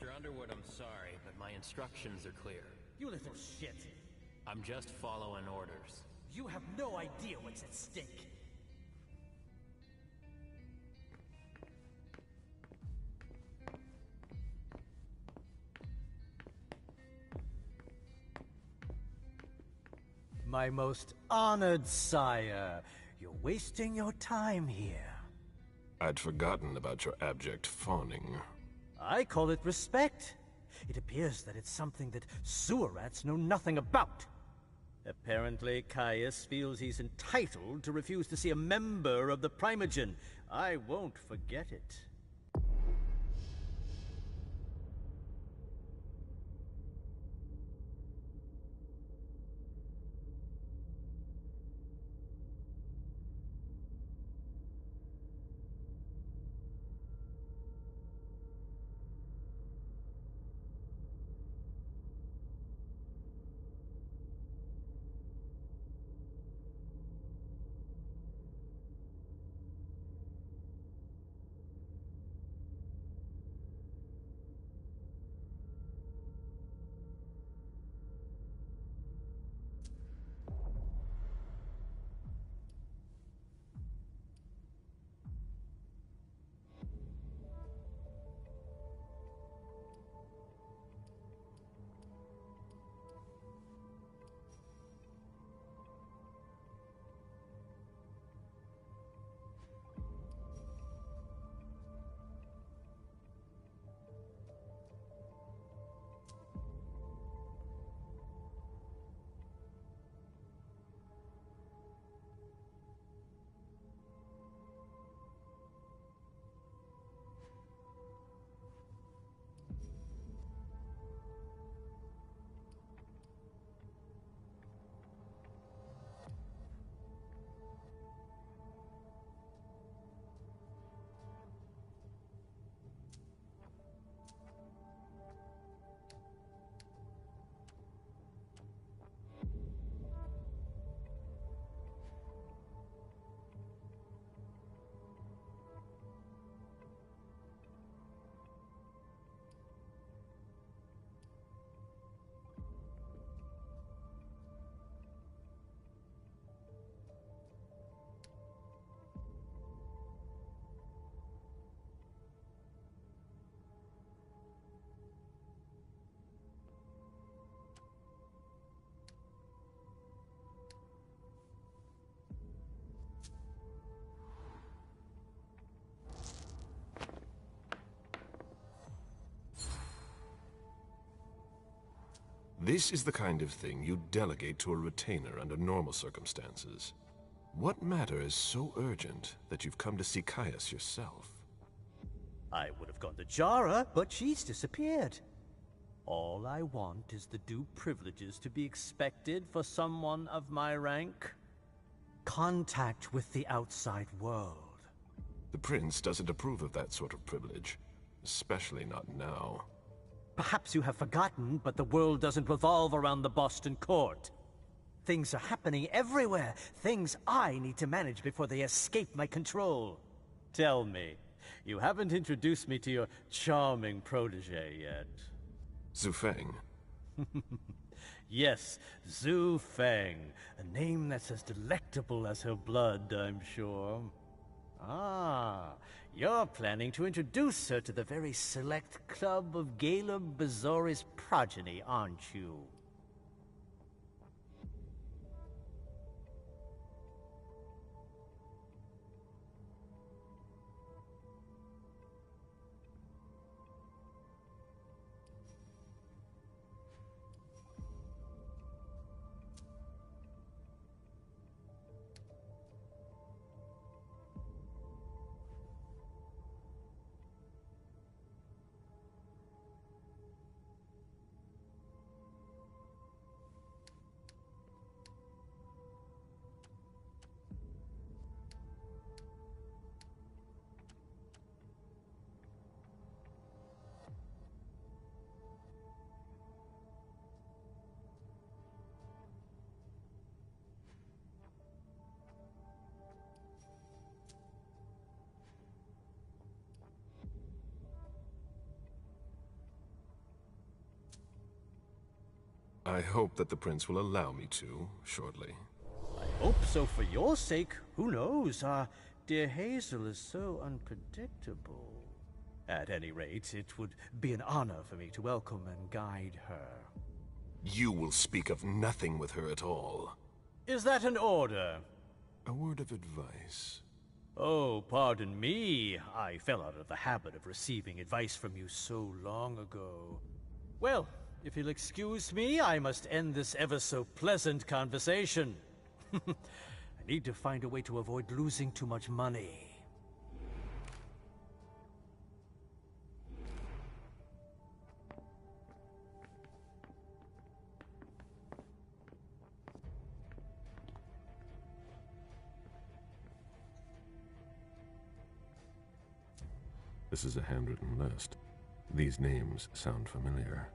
Mr. Underwood, I'm sorry, but my instructions are clear. You little shit. I'm just following orders. You have no idea what's at stake. My most honored sire, you're wasting your time here. I'd forgotten about your abject fawning. I call it respect. It appears that it's something that sewer rats know nothing about. Apparently, Caius feels he's entitled to refuse to see a member of the Primogen. I won't forget it. This is the kind of thing you delegate to a retainer under normal circumstances. What matter is so urgent that you've come to see Caius yourself? I would have gone to Jara, but she's disappeared. All I want is the due privileges to be expected for someone of my rank. Contact with the outside world. The prince doesn't approve of that sort of privilege, especially not now. Perhaps you have forgotten, but the world doesn't revolve around the Boston court. Things are happening everywhere. Things I need to manage before they escape my control. Tell me, you haven't introduced me to your charming protege yet. Zhu Feng. Yes, Zhu Feng. A name that's as delectable as her blood, I'm sure. Ah, you're planning to introduce her to the very select club of Galeb Bazori's progeny, aren't you? I hope that the prince will allow me to, shortly. I hope so for your sake. Who knows? Dear Hazel is so unpredictable. At any rate, it would be an honor for me to welcome and guide her. You will speak of nothing with her at all. Is that an order? A word of advice. Oh, pardon me. I fell out of the habit of receiving advice from you so long ago. Well, if you'll excuse me, I must end this ever-so-pleasant conversation. I need to find a way to avoid losing too much money. This is a handwritten list. These names sound familiar.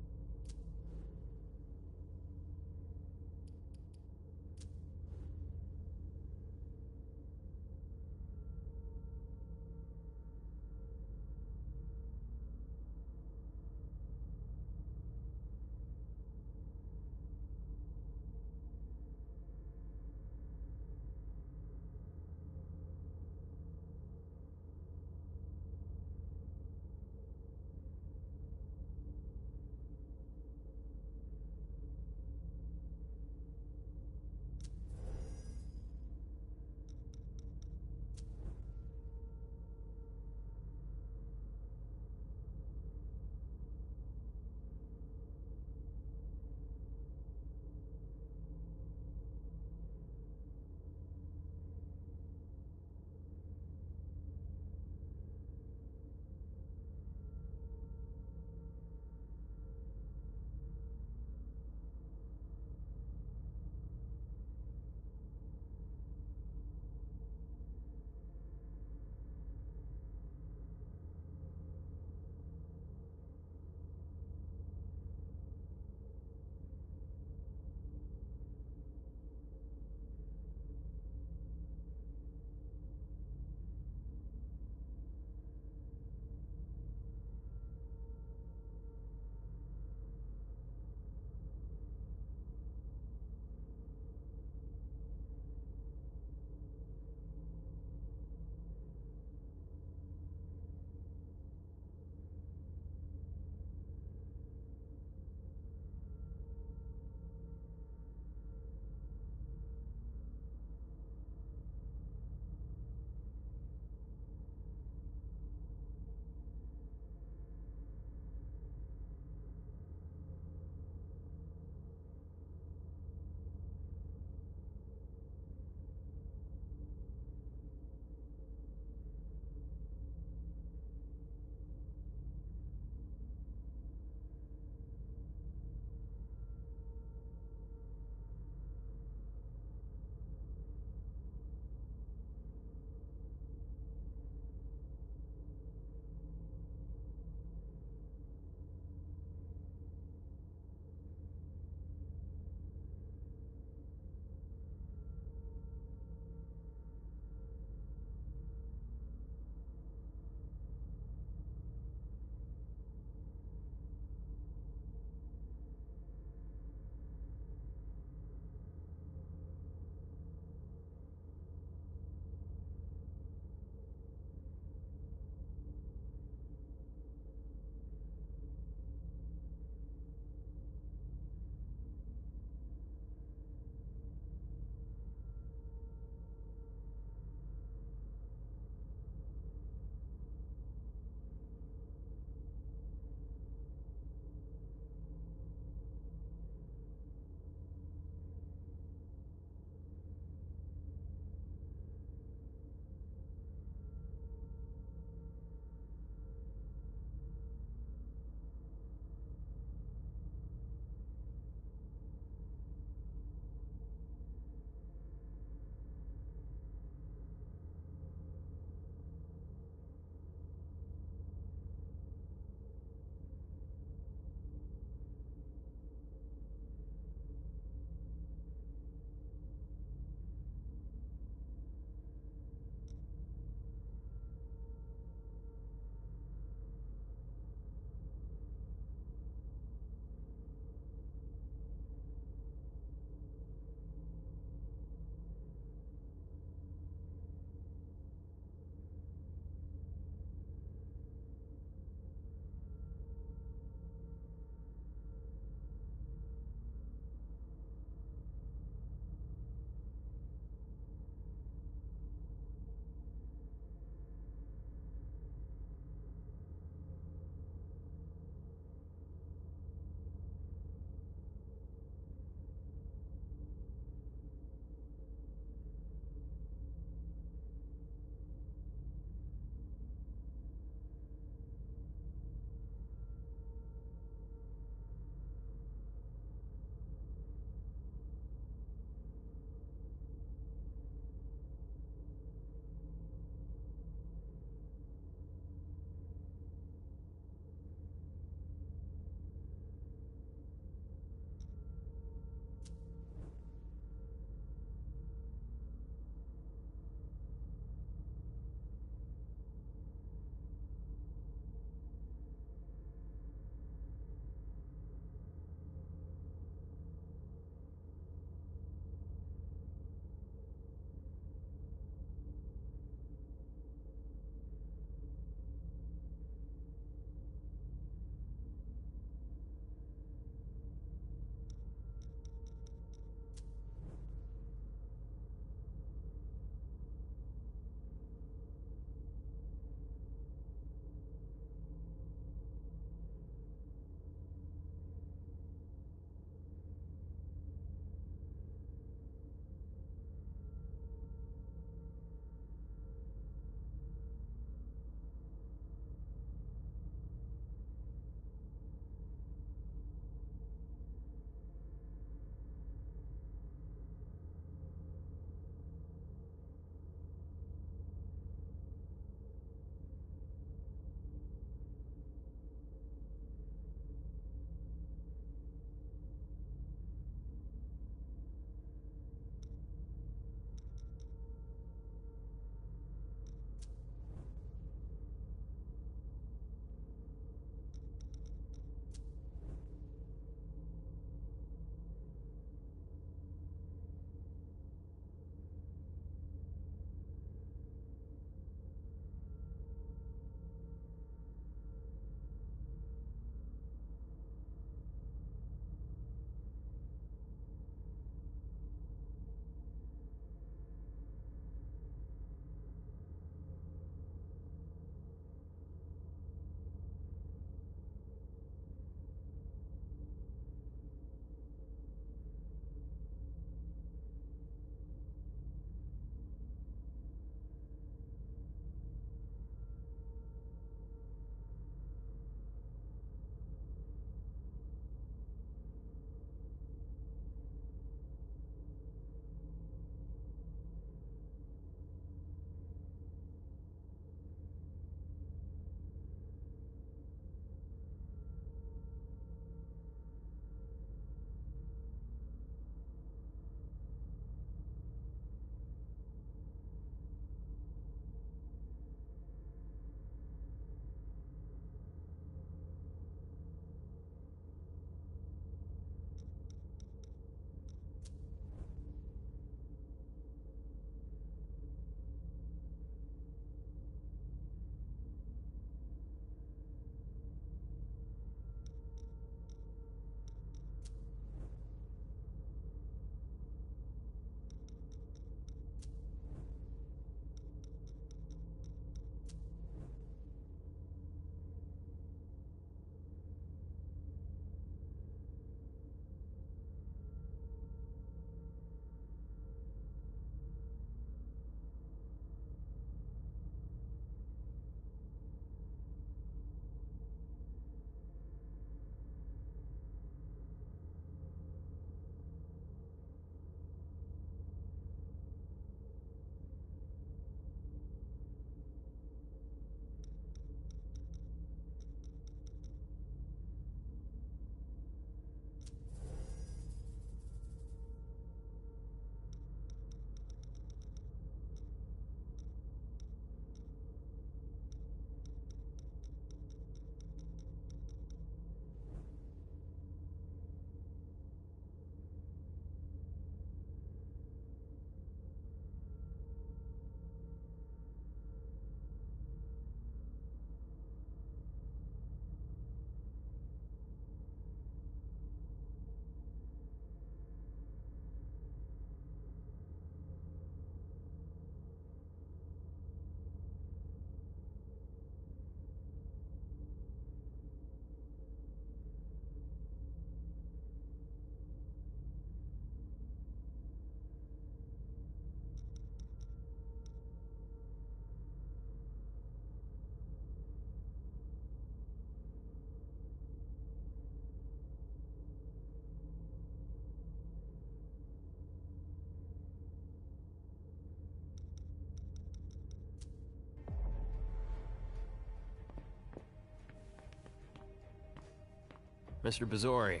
Mr. Bazori,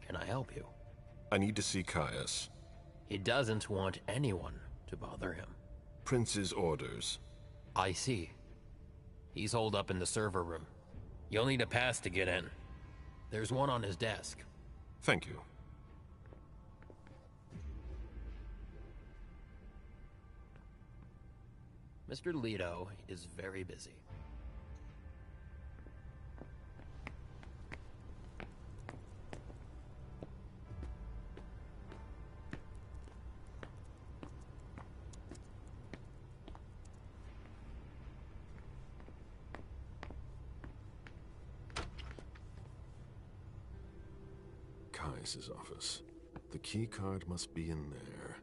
can I help you? I need to see Caius. He doesn't want anyone to bother him. Prince's orders. I see. He's holed up in the server room. You'll need a pass to get in. There's one on his desk. Thank you. Mr. Leto is very busy. Caius's office. The key card must be in there.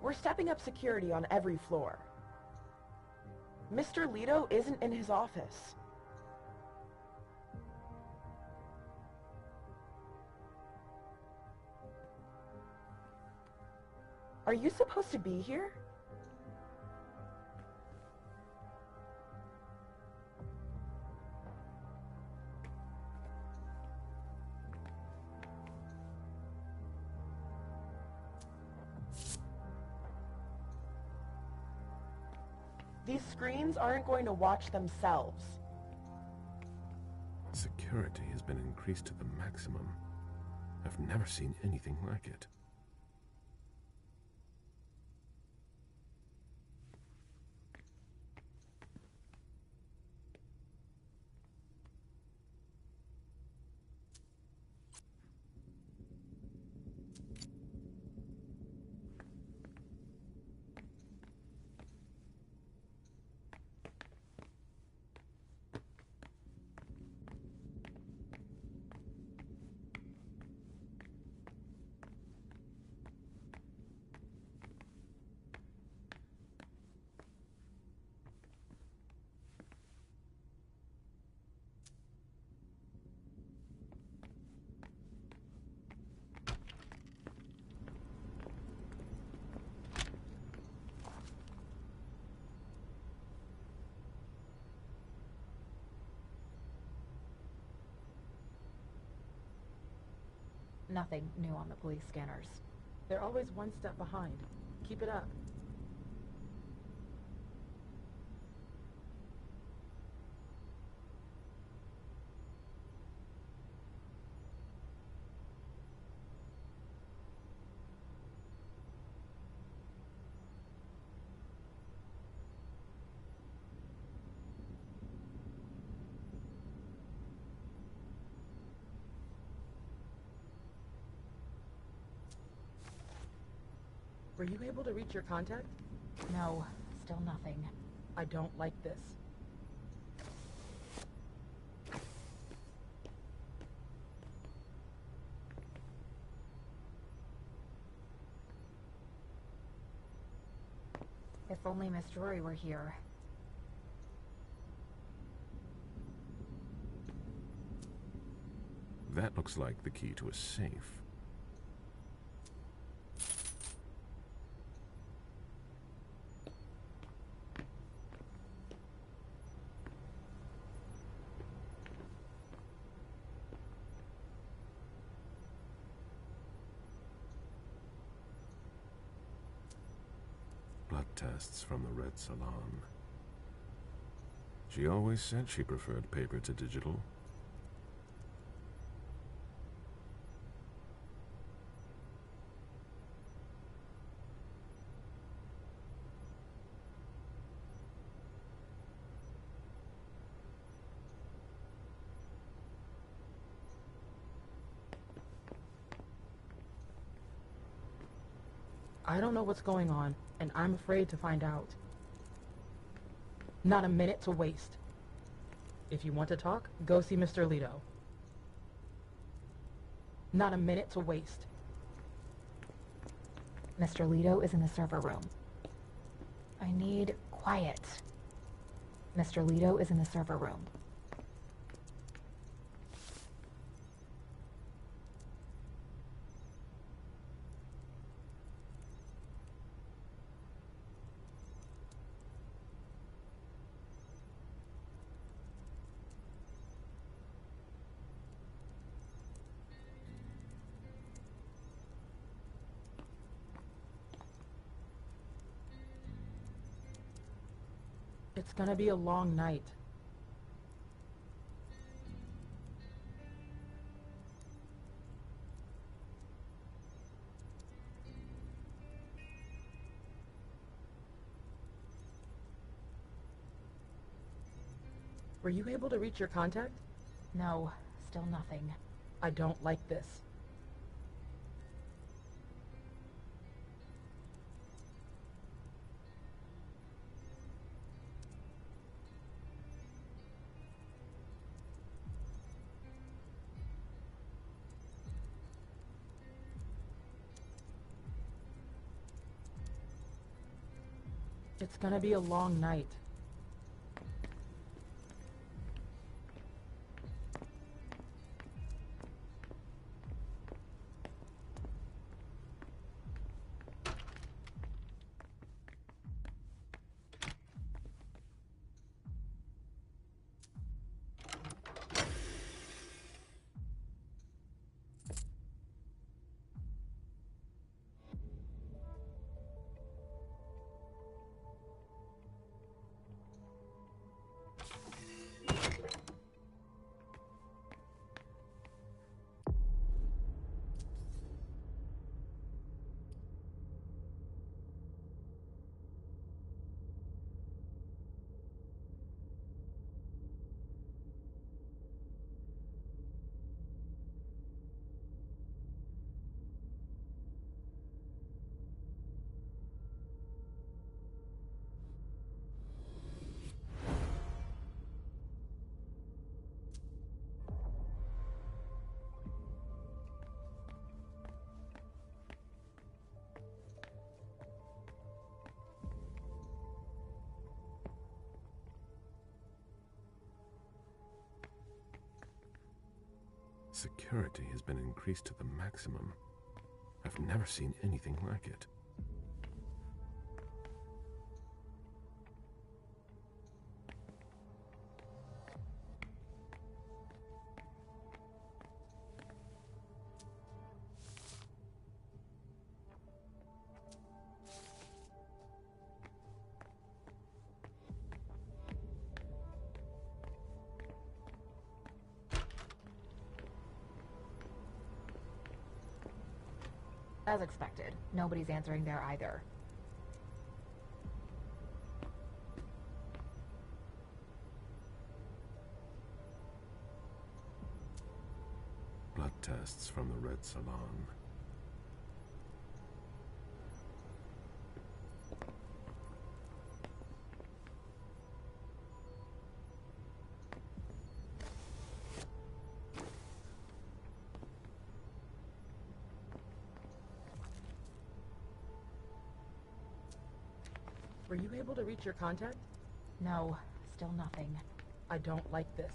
We're stepping up security on every floor. Mr. Leto isn't in his office. Are you supposed to be here? These screens aren't going to watch themselves. Security has been increased to the maximum. I've never seen anything like it. Nothing new on the police scanners. They're always one step behind. Keep it up. Were you able to reach your contact? No, still nothing. I don't like this. If only Miss Drury were here. That looks like the key to a safe. Blood tests from the Red Salon. She always said she preferred paper to digital. I don't know what's going on, and I'm afraid to find out. Not a minute to waste. If you want to talk, go see Mr. Leto. Not a minute to waste. Mr. Leto is in the server room. I need quiet. Mr. Leto is in the server room. It's gonna be a long night. Were you able to reach your contact? No, still nothing. I don't like this. It's gonna be a long night. Security has been increased to the maximum. I've never seen anything like it. As expected, nobody's answering there either. Blood tests from the Red Salon. Were you able to reach your contact? No, still nothing. I don't like this.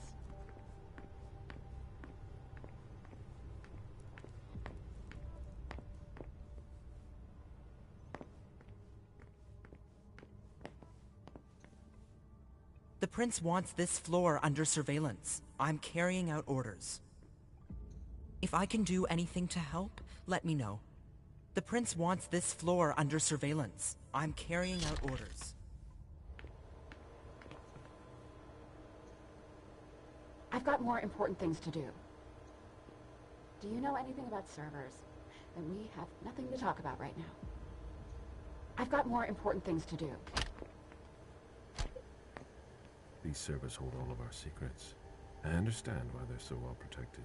The Prince wants this floor under surveillance. I'm carrying out orders. If I can do anything to help, let me know. The Prince wants this floor under surveillance. I'm carrying out orders. I've got more important things to do. Do you know anything about servers? Then we have nothing to talk about right now. I've got more important things to do. These servers hold all of our secrets. I understand why they're so well protected.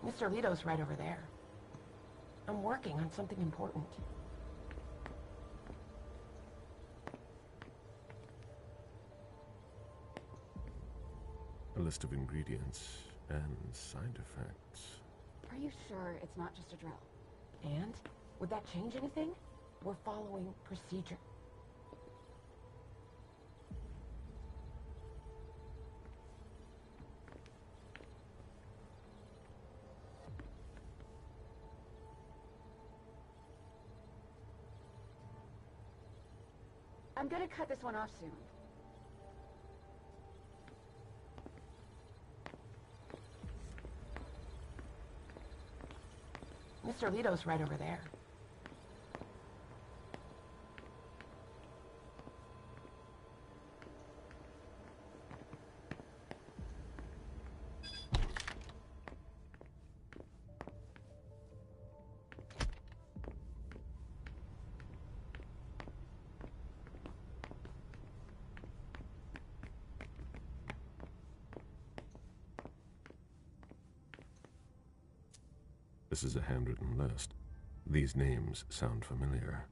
Mr. Leto's right over there. I'm working on something important. A list of ingredients and side effects. Are you sure it's not just a drill? And? Would that change anything? We're following procedure. I'm gonna cut this one off soon. Mr. Leto's right over there. This is a handwritten list. These names sound familiar.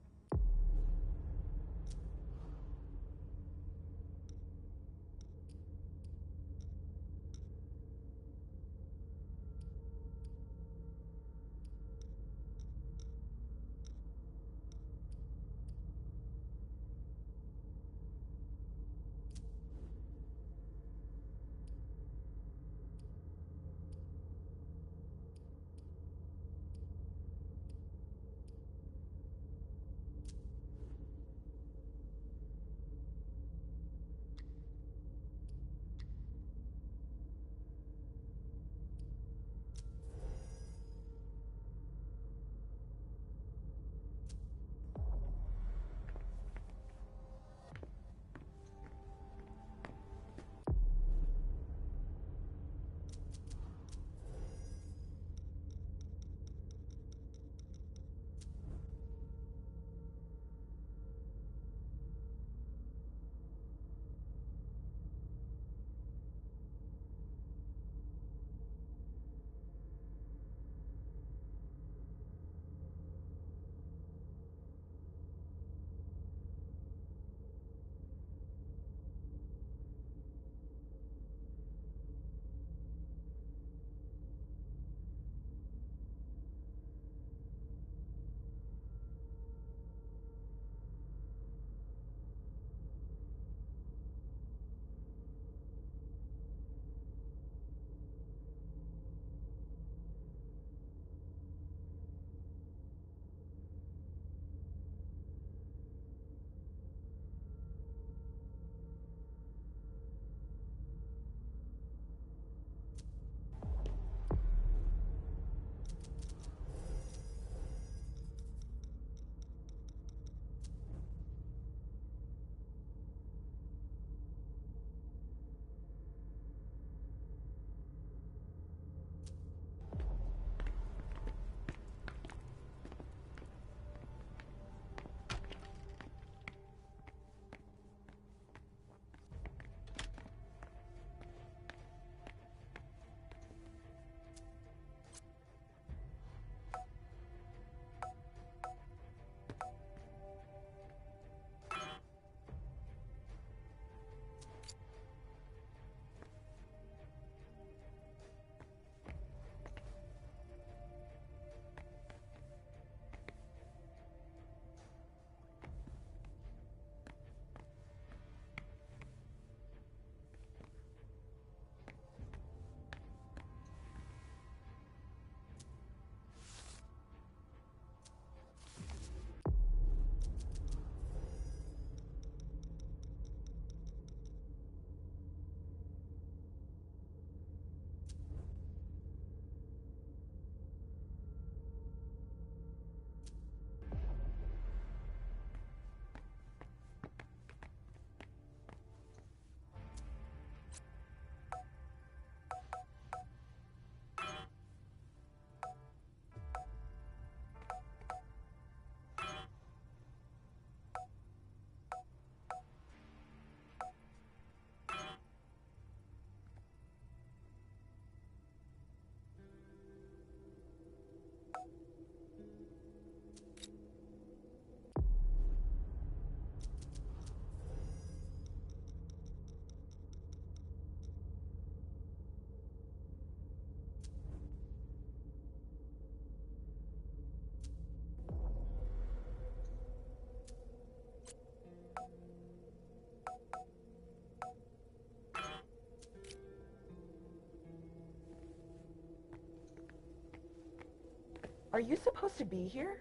Are you supposed to be here?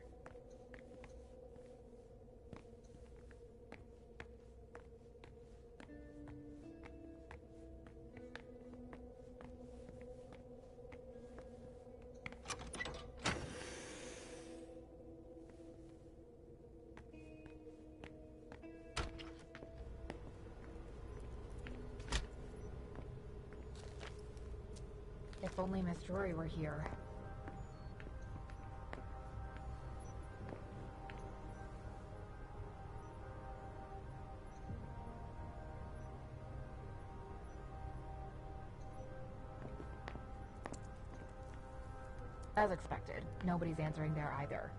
If only Miss Drury were here. As expected, nobody's answering there either.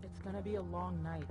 It's gonna be a long night.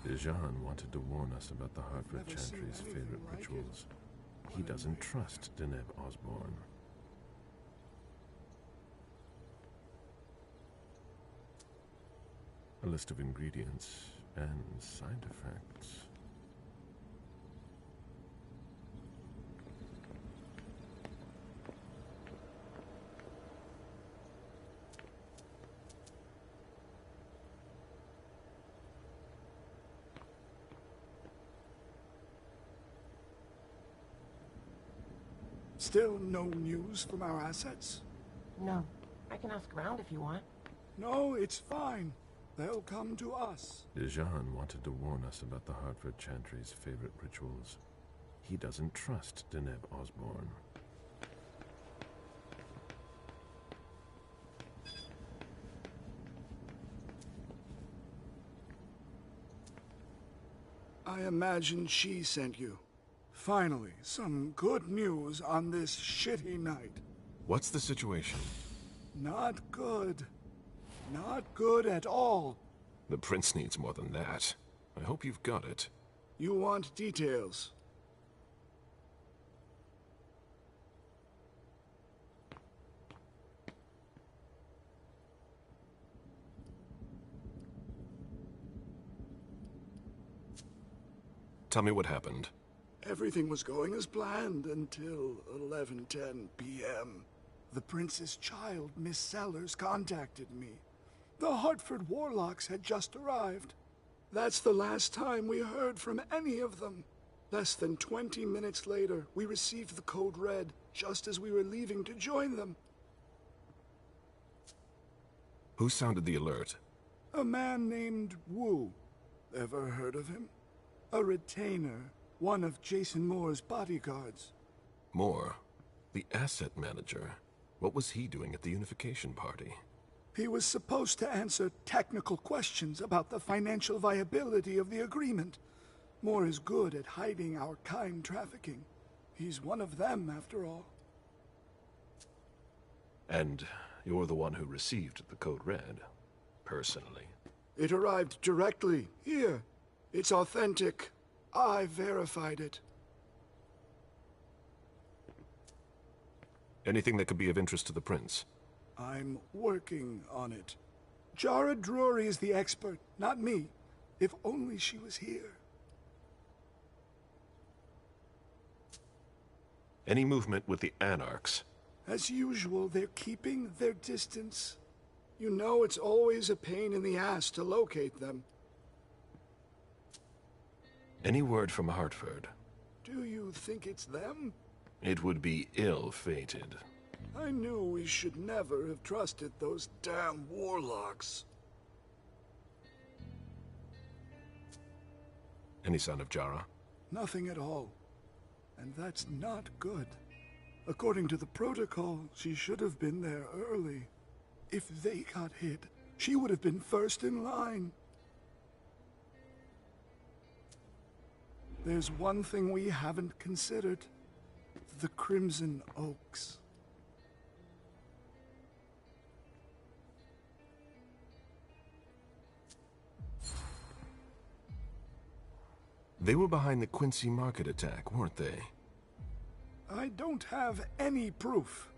Dijon wanted to warn us about the Hartford Chantry's favorite rituals. He doesn't trust Deneb Osborne. A list of ingredients and side effects. Still no news from our assets? No. I can ask around if you want. No, it's fine. They'll come to us. Dijon wanted to warn us about the Hartford Chantry's favorite rituals. He doesn't trust Deneb Osborne. I imagine she sent you. Finally, some good news on this shitty night. What's the situation? Not good. Not good at all. The prince needs more than that. I hope you've got it. You want details. Tell me what happened. Everything was going as planned until 11:10 p.m. The prince's child, Miss Sellers, contacted me. The Hartford Warlocks had just arrived. That's the last time we heard from any of them. Less than 20 minutes later, we received the code red, just as we were leaving to join them. Who sounded the alert? A man named Wu. Ever heard of him? A retainer, one of Jason Moore's bodyguards. Moore, the asset manager. What was he doing at the unification party? He was supposed to answer technical questions about the financial viability of the agreement. Moore is good at hiding our kind trafficking. He's one of them, after all. And you're the one who received the code red, personally. It arrived directly, here. It's authentic. I verified it. Anything that could be of interest to the prince? I'm working on it. Jara Drury is the expert, not me. If only she was here. Any movement with the Anarchs? As usual, they're keeping their distance. You know it's always a pain in the ass to locate them. Any word from Hartford? Do you think it's them? It would be ill-fated. I knew we should never have trusted those damn warlocks. Any sign of Jara? Nothing at all. And that's not good. According to the protocol, she should have been there early. If they got hit, she would have been first in line. There's one thing we haven't considered. The Crimson Oaks. They were behind the Quincy Market attack, weren't they? I don't have any proof.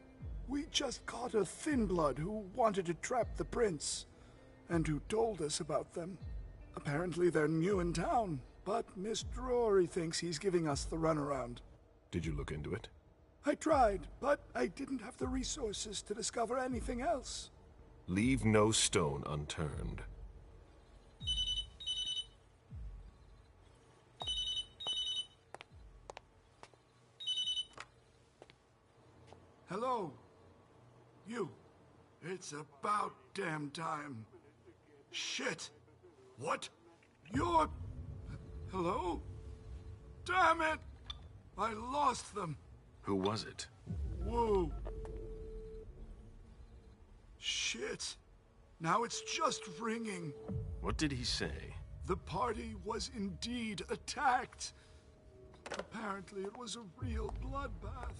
We just caught a thin blood who wanted to trap the prince, and who told us about them. Apparently they're new in town, but Miss Drury thinks he's giving us the runaround. Did you look into it? I tried, but I didn't have the resources to discover anything else. Leave no stone unturned. Hello? You. It's about damn time. Shit. What? You're... Hello? Damn it! I lost them. Who was it? Whoa. Shit. Now it's just ringing. What did he say? The party was indeed attacked. Apparently it was a real bloodbath.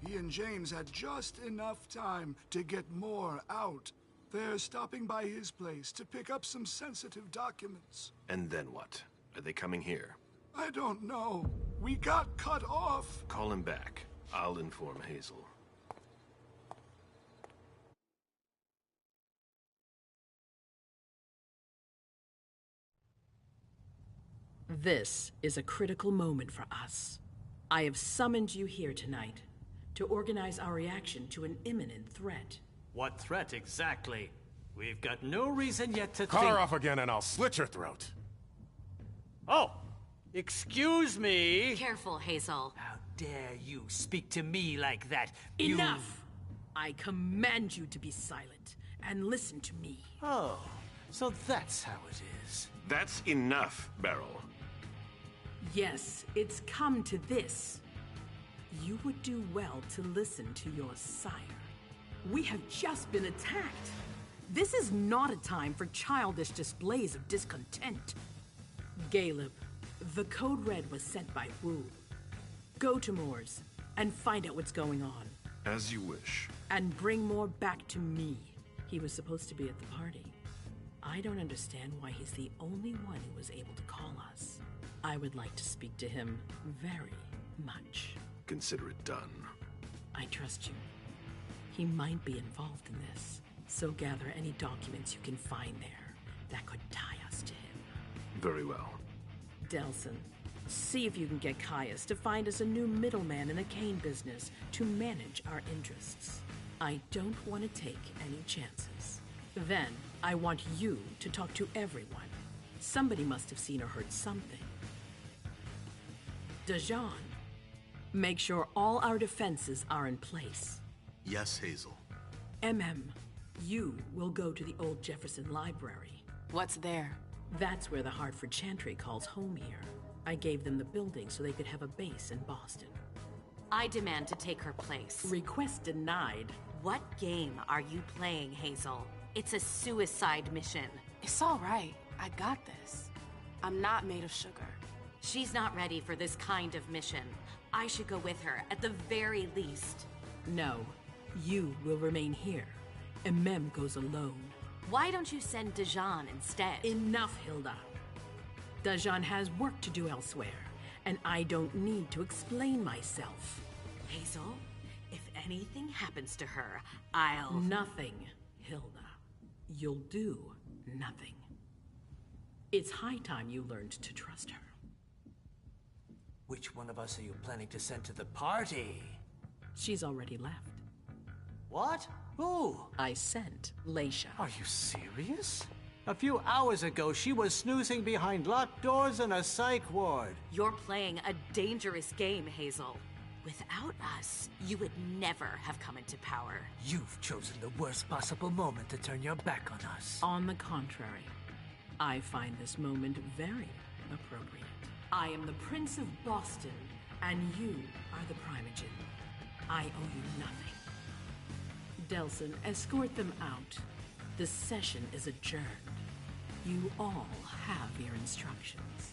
He and James had just enough time to get more out. They're stopping by his place to pick up some sensitive documents. And then what? Are they coming here? I don't know. We got cut off. Call him back. I'll inform Hazel. This is a critical moment for us. I have summoned you here tonight to organize our reaction to an imminent threat. What threat exactly? We've got no reason yet to Cut think... her off again and I'll slit your throat. Oh! Excuse me! Careful, Hazel. How dare you speak to me like that? Enough! I command you to be silent and listen to me. Oh, so that's how it is. That's enough, Beryl. Yes, it's come to this. You would do well to listen to your sire. We have just been attacked. This is not a time for childish displays of discontent. Caleb, the code red was sent by Wu. Go to Moore's and find out what's going on. As you wish. And bring Moore back to me. He was supposed to be at the party. I don't understand why he's the only one who was able to call us. I would like to speak to him very much. Consider it done. I trust you. He might be involved in this, so gather any documents you can find there that could tie us to him. Very well. Delson, see if you can get Caius to find us a new middleman in the cane business to manage our interests. I don't want to take any chances. Then, I want you to talk to everyone. Somebody must have seen or heard something. Dajan, make sure all our defenses are in place. Yes, Hazel. You will go to the old Jefferson Library. What's there? That's where the Hartford Chantry calls home here. I gave them the building so they could have a base in Boston. I demand to take her place. Request denied. What game are you playing, Hazel? It's a suicide mission. It's all right. I got this. I'm not made of sugar. She's not ready for this kind of mission. I should go with her, at the very least. No, you will remain here. Mem goes alone. Why don't you send Dajan instead? Enough, Hilda. Dajan has work to do elsewhere, and I don't need to explain myself. Hazel, if anything happens to her, I'll... Nothing, Hilda. You'll do nothing. It's high time you learned to trust her. Which one of us are you planning to send to the party? She's already left. What? Who? I sent Leisha. Are you serious? A few hours ago, she was snoozing behind locked doors in a psych ward. You're playing a dangerous game, Hazel. Without us, you would never have come into power. You've chosen the worst possible moment to turn your back on us. On the contrary, I find this moment very appropriate. I am the Prince of Boston, and you are the Primogen. I owe you nothing. Delson, escort them out. The session is adjourned. You all have your instructions.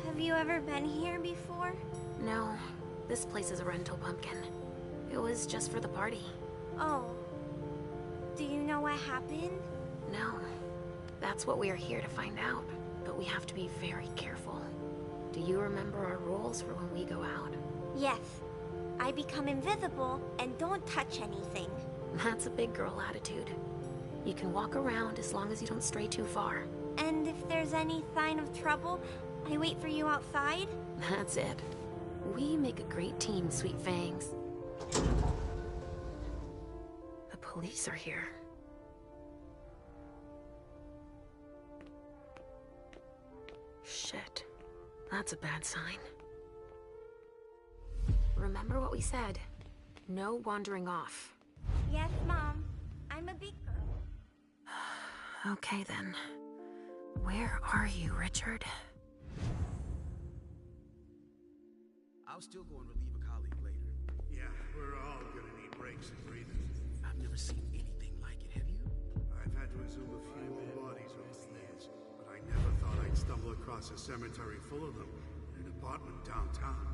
Have you ever been here before? No, this place is a rental pumpkin. It was just for the party. Oh. Do you know what happened? No. That's what we are here to find out. But we have to be very careful. Do you remember our rules for when we go out? Yes. I become invisible and don't touch anything. That's a big girl attitude. You can walk around as long as you don't stray too far. And if there's any sign of trouble, I wait for you outside? That's it. We make a great team, Sweet Fangs. The police are here. Shit. That's a bad sign. Remember what we said. No wandering off. Yes, Mom. I'm a big girl. Okay, then. Where are you, Richard? I'll still go and relieve a colleague later. Yeah, we're all gonna need breaks and breathing. I've never seen anything like it, have you? I've had to exhume a few more bodies over the years, but I never thought I'd stumble across a cemetery full of them in an apartment downtown.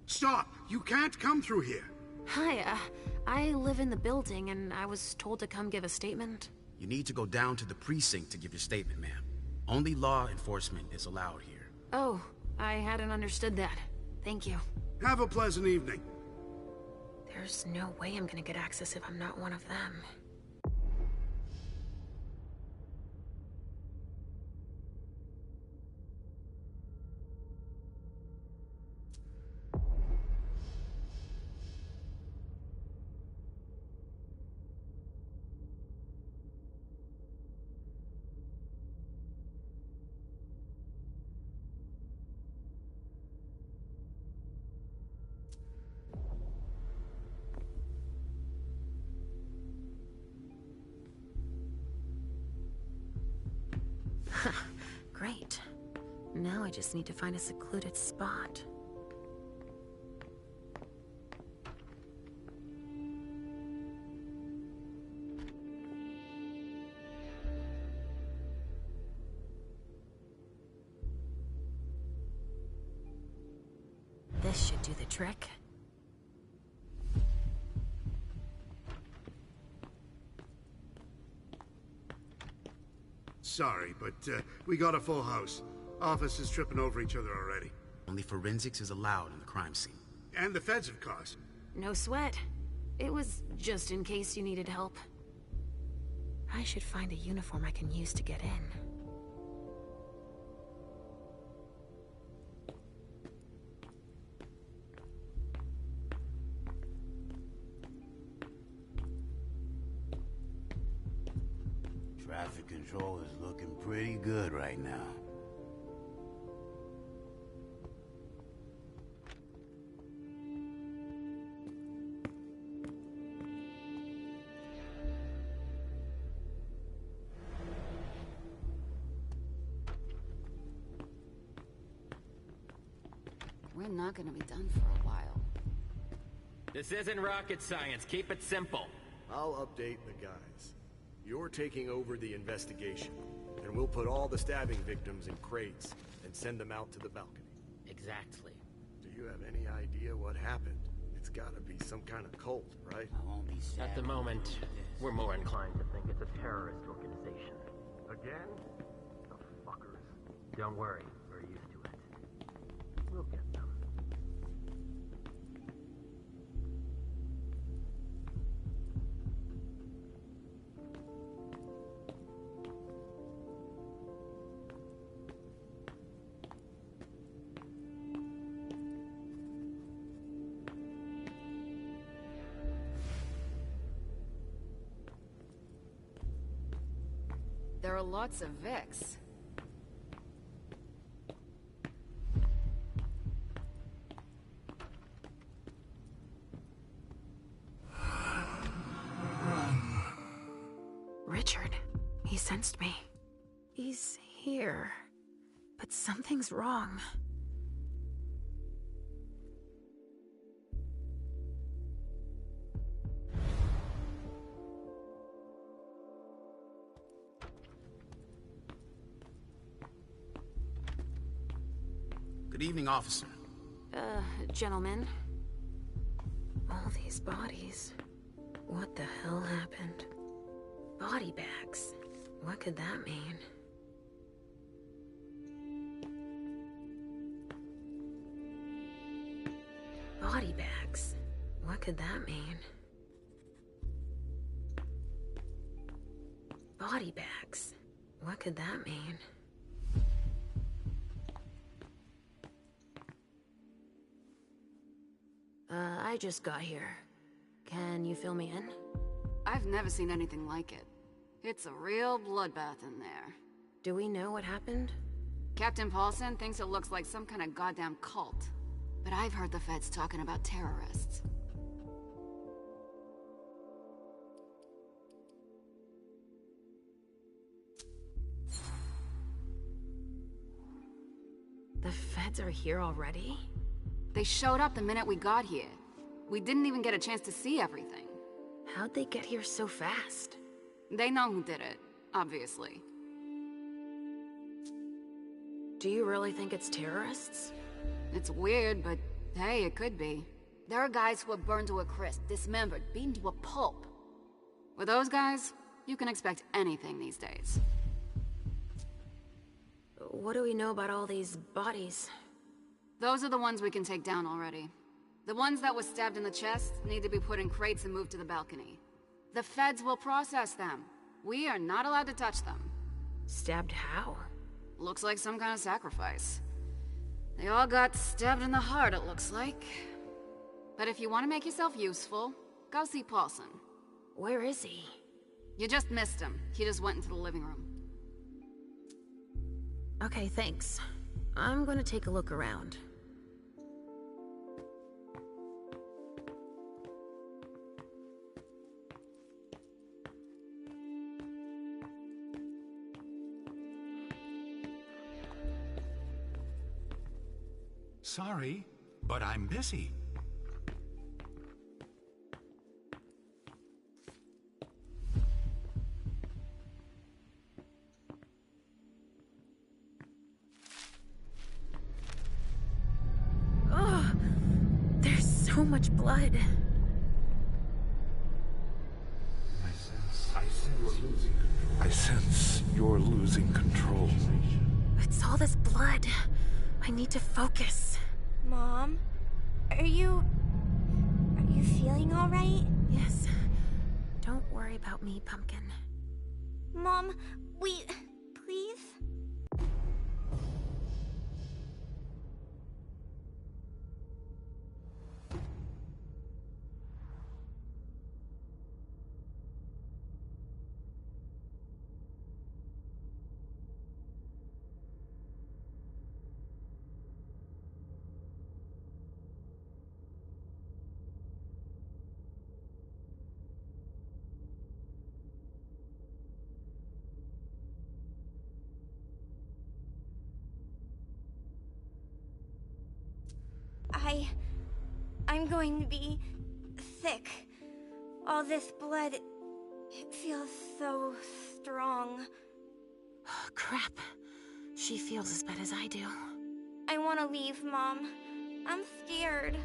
Stop! You can't come through here! Hi, I live in the building and I was told to come give a statement. You need to go down to the precinct to give your statement, ma'am. Only law enforcement is allowed here. Oh, I hadn't understood that. Thank you. Have a pleasant evening. There's no way I'm gonna get access if I'm not one of them. Great. Now I just need to find a secluded spot. This should do the trick. Sorry, but we got a full house. Officers tripping over each other already. Only forensics is allowed in the crime scene. And the feds, of course. No sweat. It was just in case you needed help. I should find a uniform I can use to get in. Traffic control is looking pretty good right now. We're not gonna be done for a while. This isn't rocket science. Keep it simple. I'll update the guys. You're taking over the investigation, and we'll put all the stabbing victims in crates and send them out to the balcony. Exactly. Do you have any idea what happened? It's gotta be some kind of cult, right? I won't be sad. At the moment, we're more inclined to think it's a terrorist organization. Again? The fuckers. Don't worry, we're used to it. We'll get them. there are lots of Vicks. Richard, he sensed me. He's here. But something's wrong. Good evening, officer. Gentlemen. All these bodies. What the hell happened? Body bags. What could that mean? Body bags. What could that mean? Body bags. What could that mean? I just got here. Can you fill me in? I've never seen anything like it. It's a real bloodbath in there. Do we know what happened? Captain Paulson thinks it looks like some kind of goddamn cult. But I've heard the feds talking about terrorists. The feds are here already? They showed up the minute we got here. We didn't even get a chance to see everything. How'd they get here so fast? They know who did it, obviously. Do you really think it's terrorists? It's weird, but hey, it could be. There are guys who are burned to a crisp, dismembered, beaten to a pulp. With those guys, you can expect anything these days. What do we know about all these bodies? Those are the ones we can take down already. The ones that were stabbed in the chest need to be put in crates and moved to the balcony. The feds will process them. We are not allowed to touch them. Stabbed how? Looks like some kind of sacrifice. They all got stabbed in the heart, it looks like. But if you want to make yourself useful, go see Paulson. Where is he? You just missed him. He just went into the living room. Okay, thanks. I'm gonna take a look around. Sorry, but I'm busy. Oh, there's so much blood. I sense you're losing control. It's all this blood. I need to focus. Mom? Are you feeling all right? Yes. Don't worry about me, Pumpkin. Mom, please? I'm going to be sick. All this blood, it feels so strong. Oh, crap. She feels as bad as I do. I want to leave, Mom. I'm scared.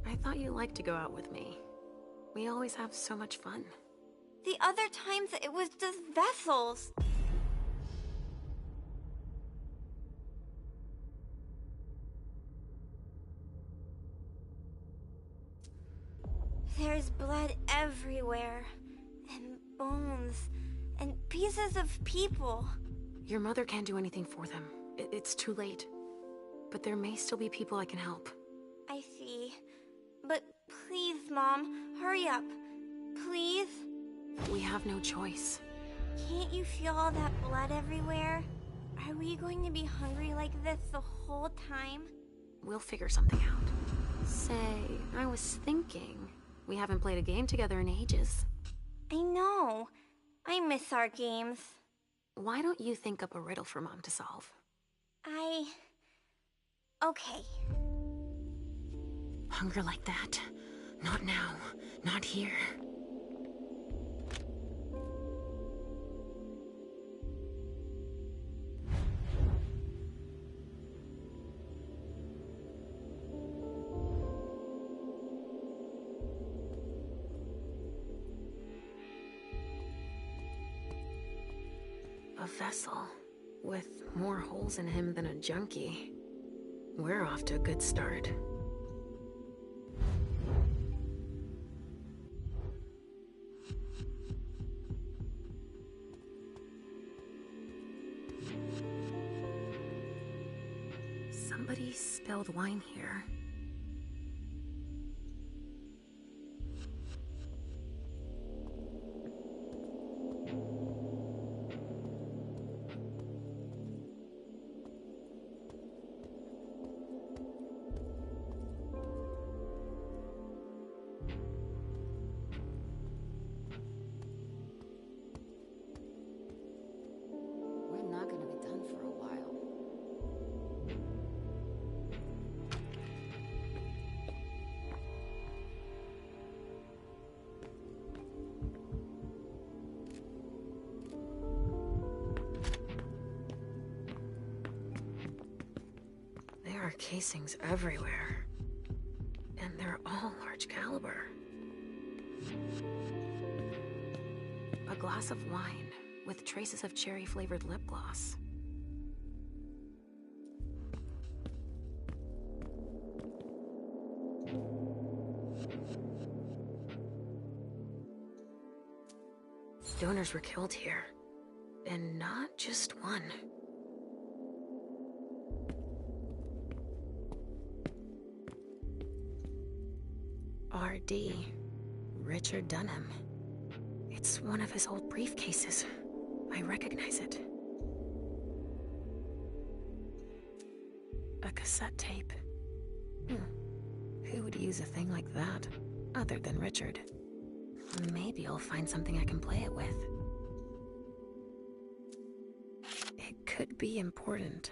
I thought you liked to go out with me. We always have so much fun. The other times it was just vessels. There's blood everywhere. And bones. And pieces of people. Your mother can't do anything for them. It's too late. But there may still be people I can help. I see. But please, Mom, hurry up. Please? We have no choice. Can't you feel all that blood everywhere? Are we going to be hungry like this the whole time? We'll figure something out. Say, I was thinking, we haven't played a game together in ages. I know. I miss our games. Why don't you think up a riddle for Mom to solve? Okay. Hunger like that? Not now. Not here. A vessel with more holes in him than a junkie. We're off to a good start. Somebody spilled wine here. We're not gonna be done for a while. There are casings everywhere. And they're all large caliber. A glass of wine with traces of cherry-flavored lip gloss. Donors were killed here. And not just one. R.D. Richard Dunham. It's one of his old briefcases. I recognize it. A cassette tape. Who would use a thing like that, other than Richard? Maybe I'll find something I can play it with. It could be important.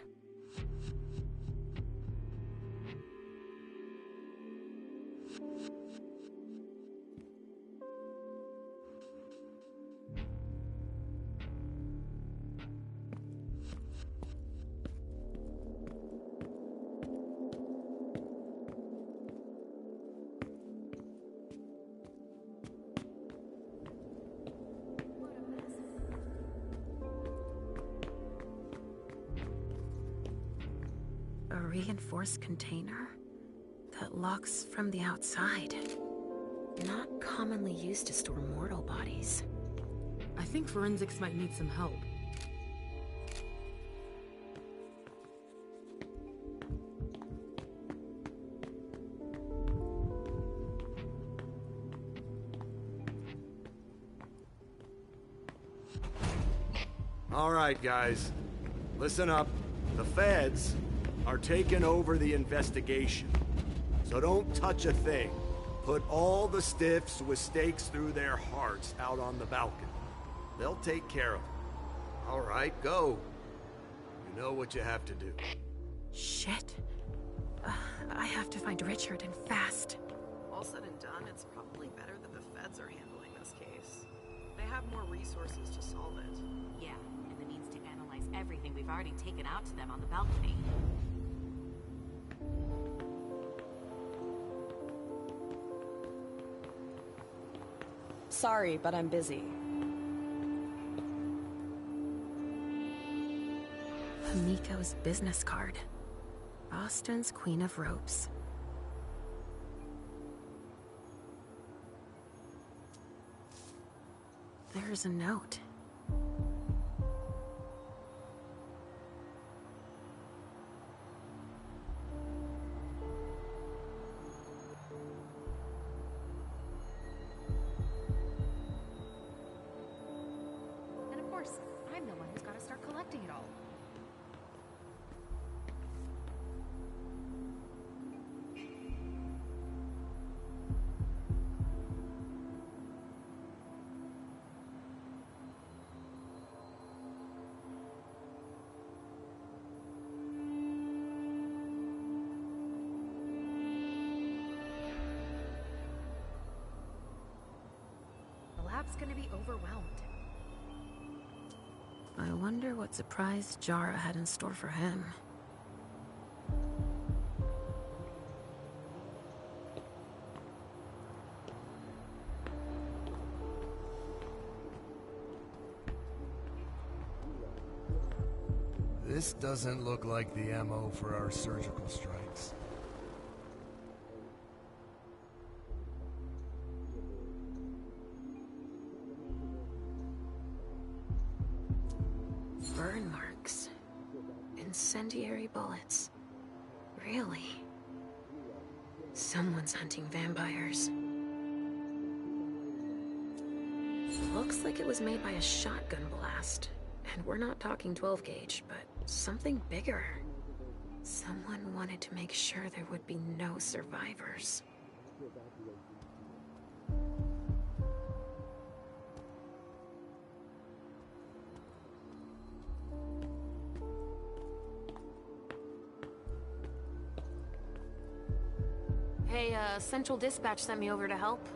A reinforced container that locks from the outside. Not commonly used to store mortal bodies. I think forensics might need some help. All right, guys. Listen up. The feds are taking over the investigation. So don't touch a thing. Put all the stiffs with stakes through their hearts out on the balcony. They'll take care of it. All right, go. You know what you have to do. Shit. I have to find Richard, and fast. All said and done, it's probably better that the feds are handling this case. They have more resources to solve it. Yeah, and the means to analyze everything we've already taken out to them on the balcony. Sorry, but I'm busy. Hamiko's business card. Boston's Queen of Ropes. There's a note. And of course, I'm the one who's got to start collecting it all. The lab's gonna be overwhelmed. I wonder what surprise Jara had in store for him. This doesn't look like the MO for our surgical strikes. Burn marks. Incendiary bullets. Really? Someone's hunting vampires. Looks like it was made by a shotgun blast. And we're not talking 12 gauge, but something bigger. Someone wanted to make sure there would be no survivors. Hey, Central Dispatch sent me over to help.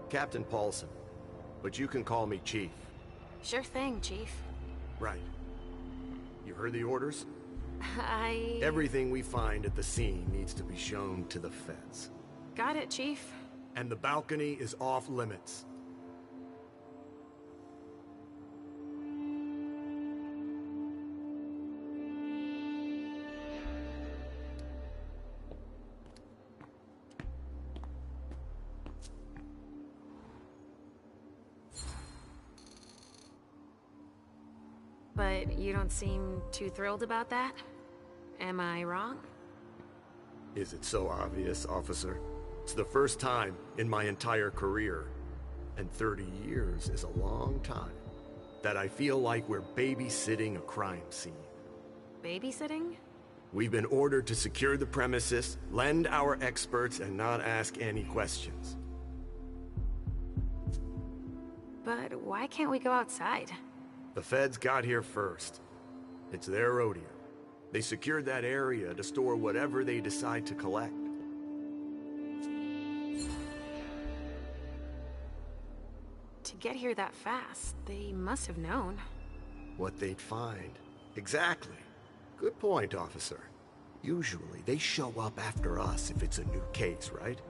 Captain Paulson, but you can call me Chief. Sure thing, Chief. Right. You heard the orders? I... Everything we find at the scene needs to be shown to the feds. Got it, Chief. And the balcony is off limits. But you don't seem too thrilled about that? Am I wrong? Is it so obvious, officer? It's the first time in my entire career, and 30 years is a long time, that I feel like we're babysitting a crime scene. Babysitting? We've been ordered to secure the premises, lend our experts, and not ask any questions. But why can't we go outside? The feds got here first. It's their rodeo. They secured that area to store whatever they decide to collect. To get here that fast, they must have known. What they'd find. Exactly. Good point, officer. Usually, they show up after us if it's a new case, right?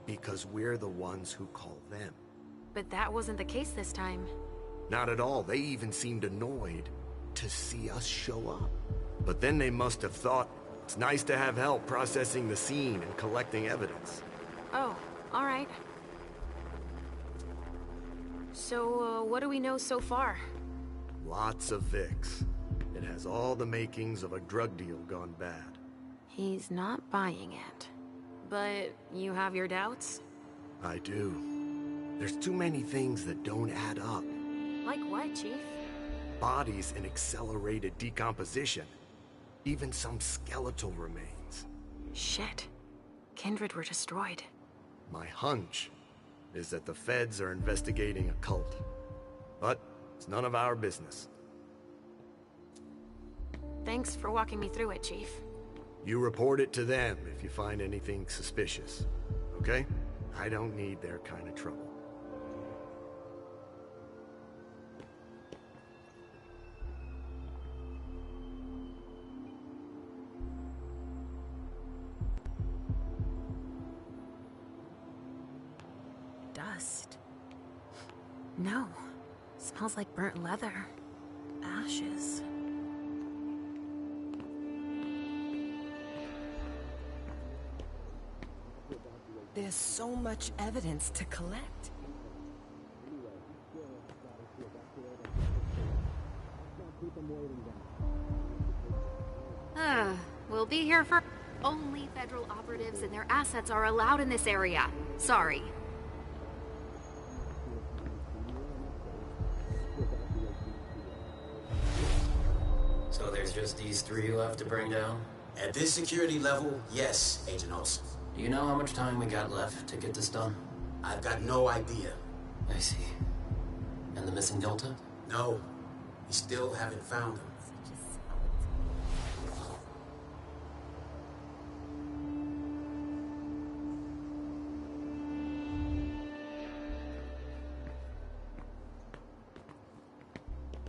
Because we're the ones who call them. But that wasn't the case this time. Not at all. They even seemed annoyed to see us show up. But then they must have thought it's nice to have help processing the scene and collecting evidence. Oh, all right. So, what do we know so far? Lots of Vicks. It has all the makings of a drug deal gone bad. He's not buying it. But you have your doubts? I do. There's too many things that don't add up. Like what, Chief? Bodies in accelerated decomposition. Even some skeletal remains. Shit. Kindred were destroyed. My hunch is that the feds are investigating a cult. But it's none of our business. Thanks for walking me through it, Chief. You report it to them if you find anything suspicious. Okay? I don't need their kind of trouble. Dust. No. Smells like burnt leather. Ashes. There's so much evidence to collect. We'll be here for... Only federal operatives and their assets are allowed in this area. Sorry. So there's just these three left to bring down? At this security level, yes, Agent Olsen. Do you know how much time we got left to get this done? I've got no idea. I see. And the missing Delta? No, we still haven't found him.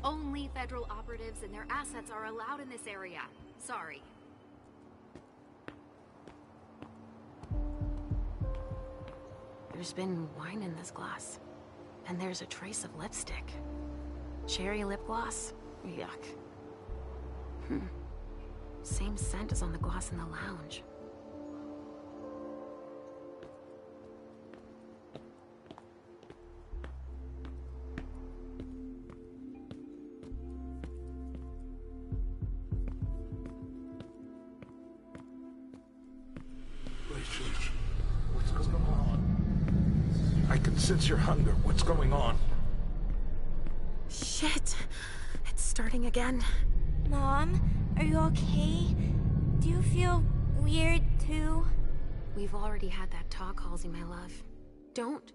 Only federal operatives and their assets are allowed in this area. Sorry. There's been wine in this glass. And there's a trace of lipstick. Cherry lip gloss? Yuck. Same scent as on the glass in the lounge. What's going on? I can sense your hunger. What's going on? Shit. It's starting again. Mom, are you okay? Do you feel weird too? We've already had that talk, Halsey, my love. Don't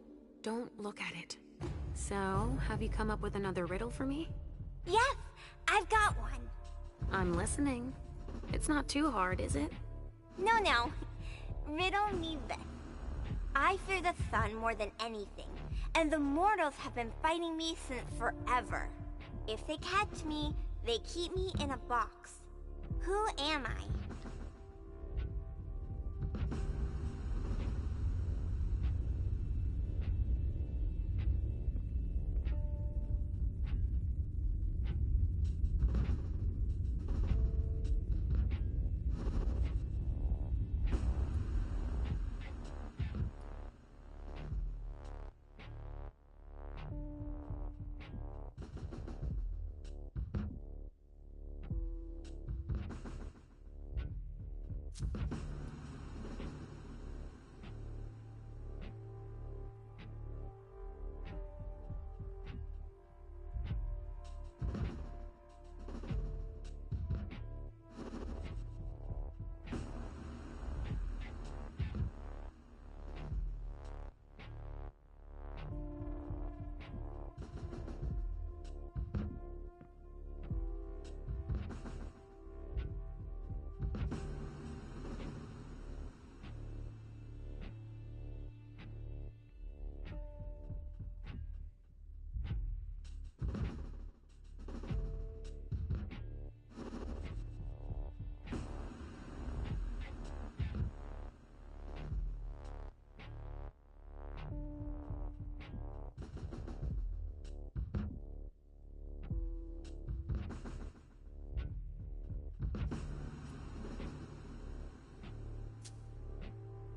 look at it. So, have you come up with another riddle for me? Yes, I've got one. I'm listening. It's not too hard, is it? No. Riddle me this. I fear the sun more than anything, and the mortals have been fighting me since forever. If they catch me, they keep me in a box. Who am I?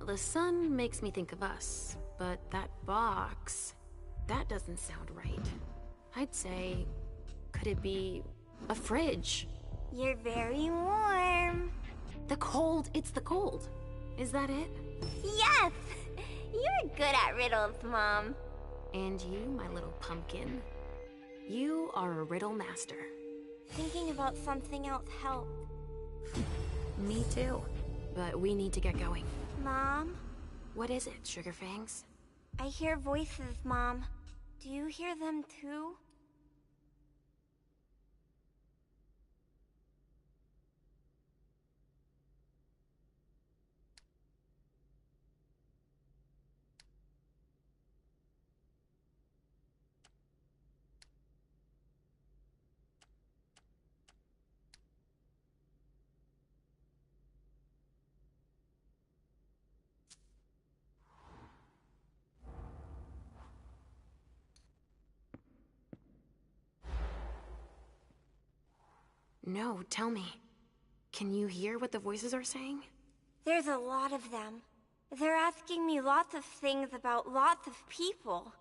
The sun makes me think of us, but that box, that doesn't sound right. I'd say, could it be a fridge? You're very warm. The cold, it's the cold. Is that it? Yes! You're good at riddles, Mom. And you, my little pumpkin, you are a riddle master. Thinking about something else helped. Me too. But we need to get going. Mom? What is it, Sugarfangs? I hear voices, Mom. Do you hear them too? No, tell me. Can you hear what the voices are saying? There's a lot of them. They're asking me lots of things about lots of people.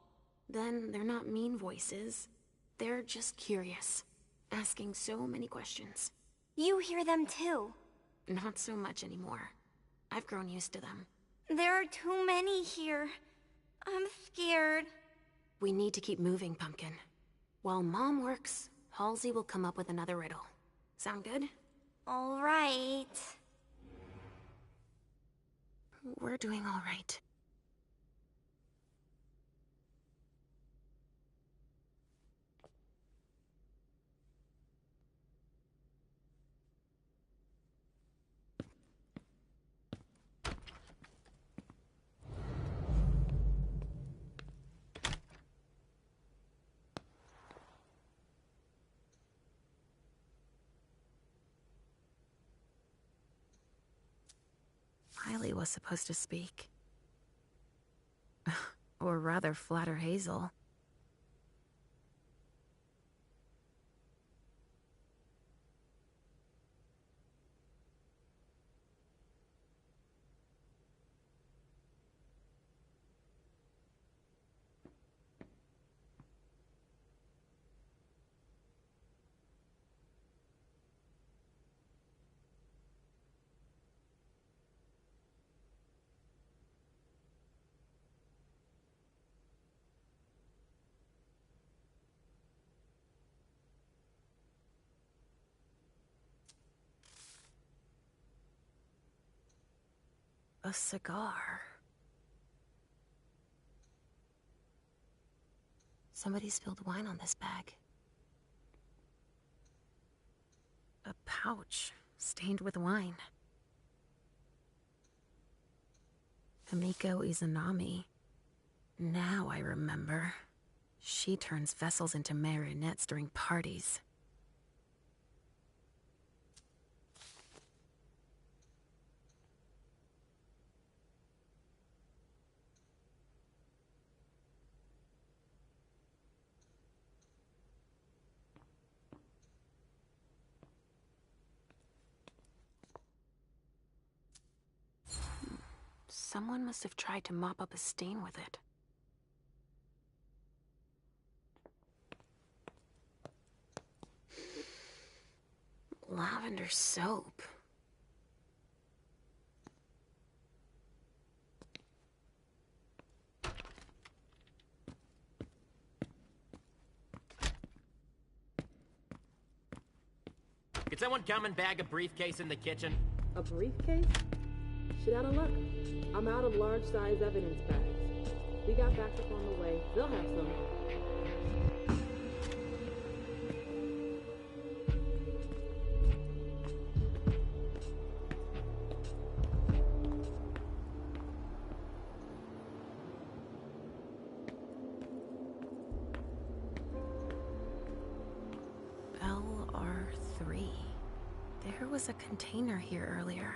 Then they're not mean voices. They're just curious, asking so many questions. You hear them too. not so much anymore. I've grown used to them. There are too many here. I'm scared. We need to keep moving, Pumpkin. While Mom works, Halsey will come up with another riddle. Sound good? All right. We're doing all right. Riley was supposed to speak. Or rather, flatter Hazel. A cigar. Somebody spilled wine on this bag. A pouch stained with wine. Himiko Izanami. Now I remember. She turns vessels into marionettes during parties. Someone must have tried to mop up a stain with it. Lavender soap. Could someone come and bag a briefcase in the kitchen? A briefcase? Shit out of luck. I'm out of large-size evidence bags. We got backup on the way. They'll have some. LR3. There was a container here earlier.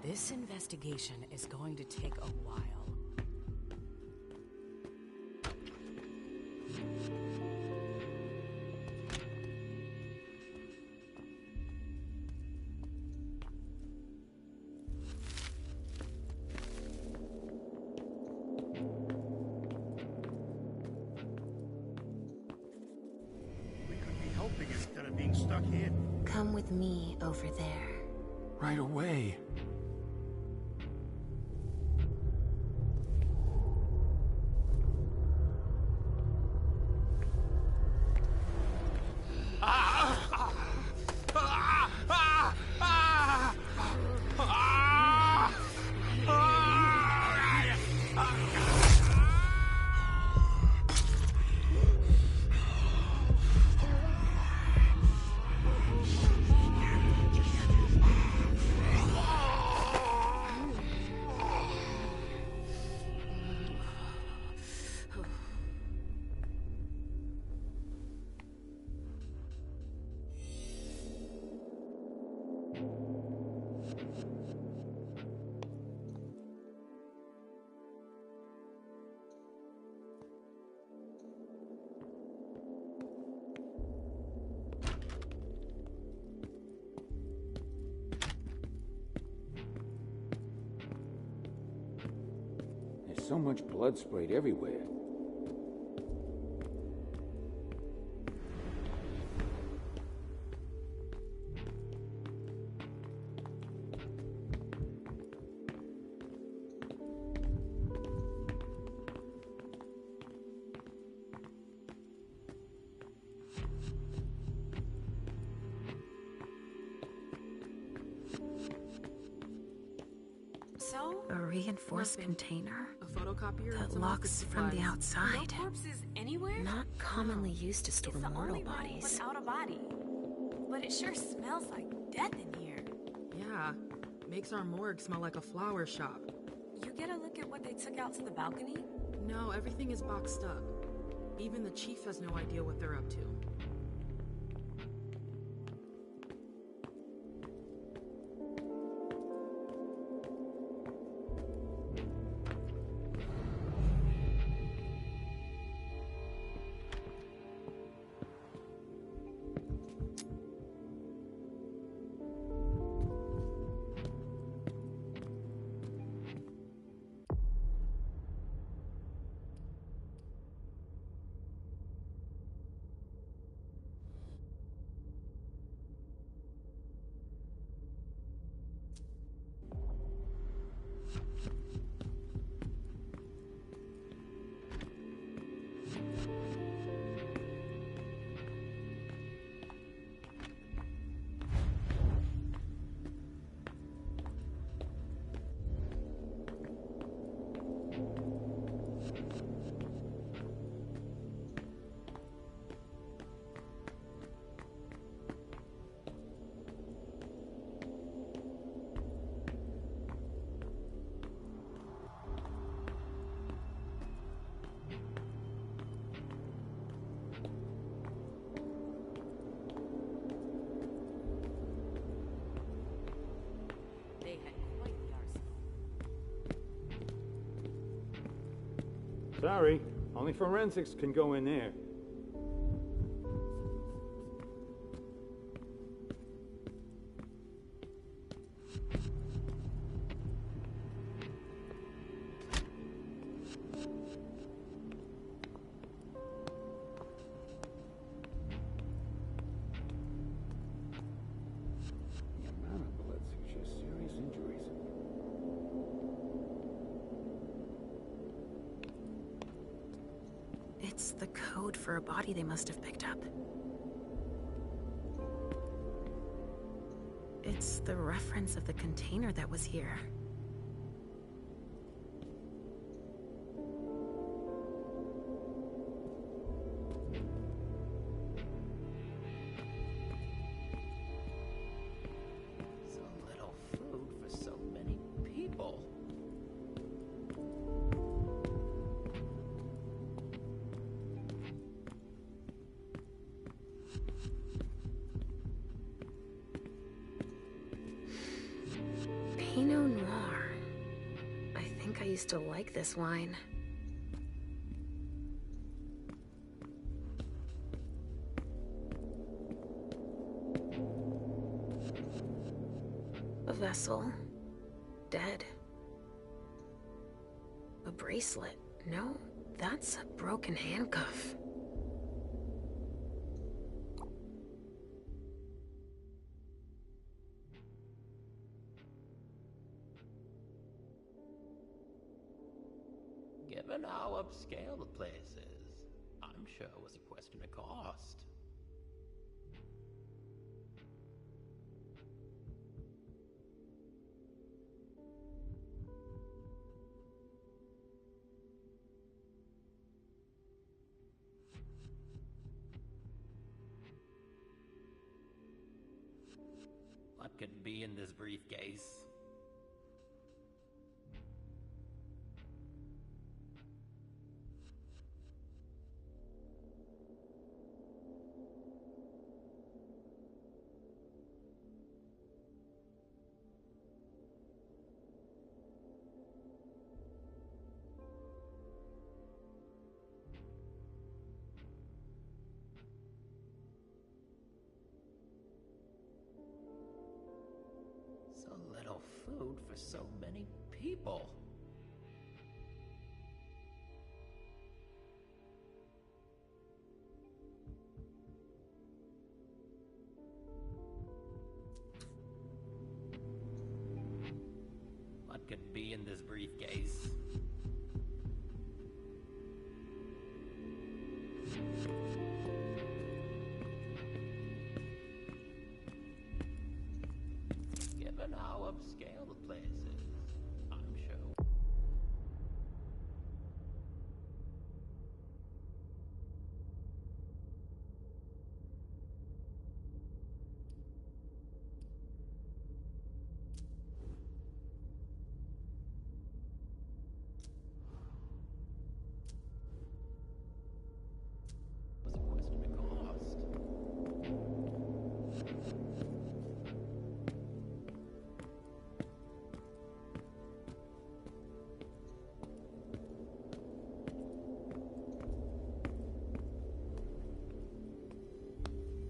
This investigation is going to take a while. We could be helping instead of being stuck here. Come with me over there. Right away. so much blood sprayed everywhere. So? A reinforced Nothing. container A photocopier that locks from the outside. No corpses anywhere? Not commonly used to store It's the mortal only room bodies. without a body. But it sure smells like death in here. Yeah, makes our morgue smell like a flower shop. You get a look at what they took out to the balcony? No, everything is boxed up. Even the chief has no idea what they're up to. They had quite the arsenal. Sorry, only forensics can go in there. The amount of blood suggests serious injuries. It's the code for a body they must have picked up. It's the reference of the container that was here. So little food for so many people. Pinot Noir. I think I used to like this wine. A vessel. Dead. A bracelet. No, that's a broken handcuff. Given how upscale the place is, I'm sure it was a question of cost. What could be in this briefcase? So little food for so many people. in this briefcase. Given how upscale the place is, I'm sure. Was a question of cost.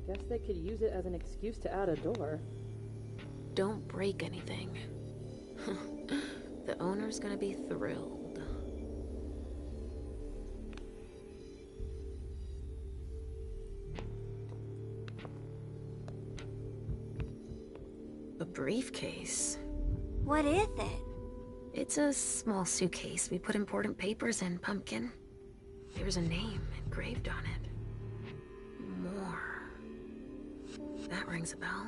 Guess they could use it as an excuse to add a door. Don't break anything. The owner's gonna be thrilled. A briefcase? What is it? It's a small suitcase. We put important papers in, Pumpkin. There's a name engraved on it. More. That rings a bell.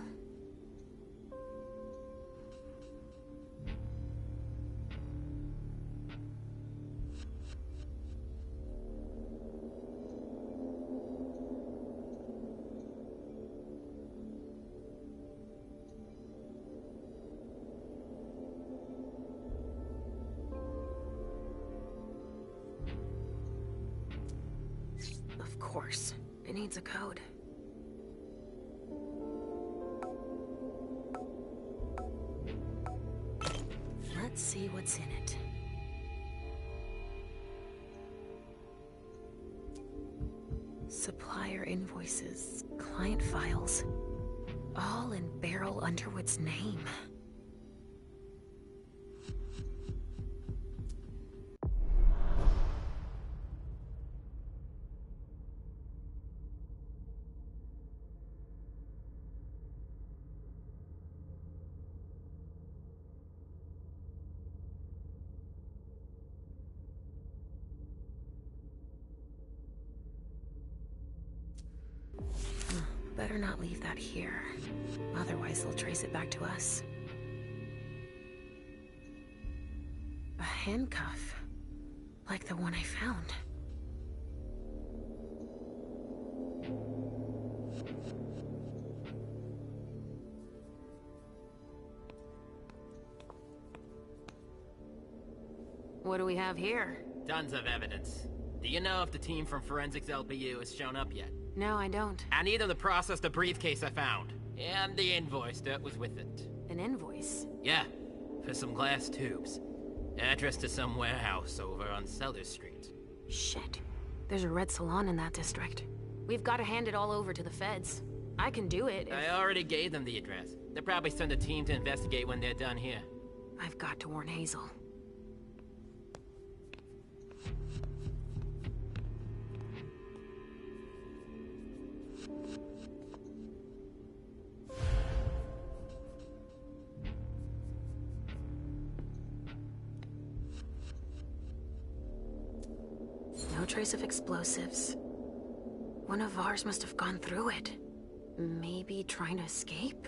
Of course. It needs a code. Let's see what's in it. Supplier invoices, client files, all in Beryl Underwood's name. Better not leave that here. Otherwise, they'll trace it back to us. A handcuff. Like the one I found. What do we have here? Tons of evidence. Do you know if the team from Forensics LPU has shown up yet? No, I don't. I need them to process the briefcase I found. And the invoice that was with it. An invoice? Yeah, for some glass tubes. Address to some warehouse over on Sellers Street. Shit. There's a red salon in that district. We've got to hand it all over to the feds. I can do it if... I already gave them the address. They'll probably send a team to investigate when they're done here. I've got to warn Hazel. No trace of explosives. One of ours must have gone through it. Maybe trying to escape?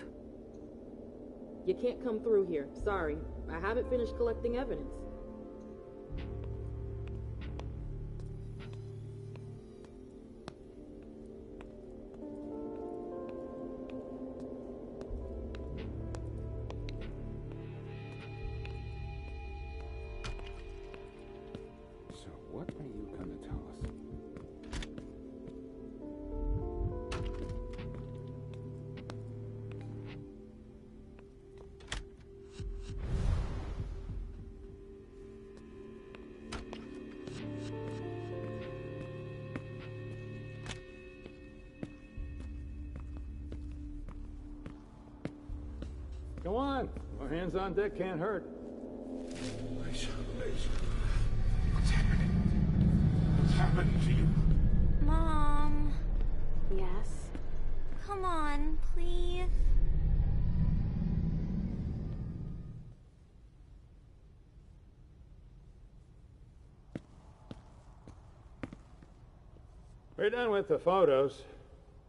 You can't come through here. Sorry. I haven't finished collecting evidence. So what are you gonna tell us? Go on. More hands on deck can't hurt. Aisha. What's happening? What's happening to you? Mom. Yes? Come on, please. We're done with the photos.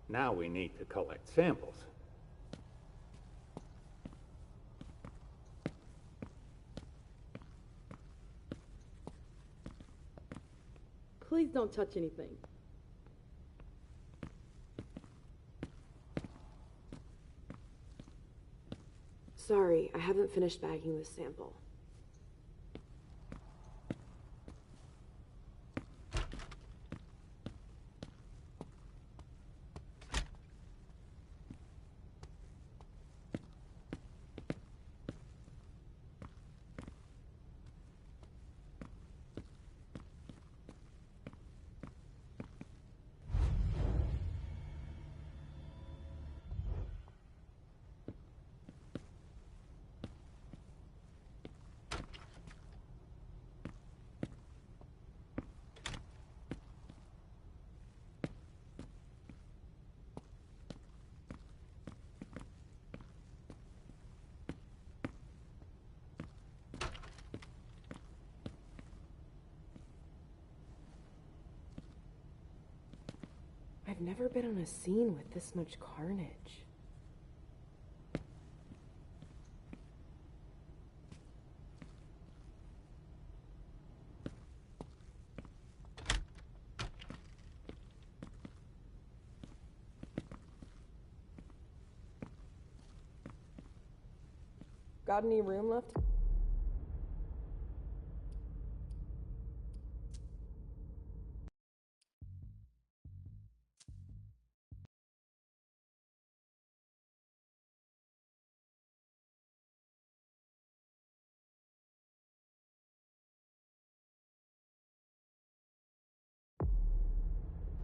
Now we need to collect samples. Please don't touch anything. Sorry, I haven't finished bagging this sample. I've never been on a scene with this much carnage. Got any room left?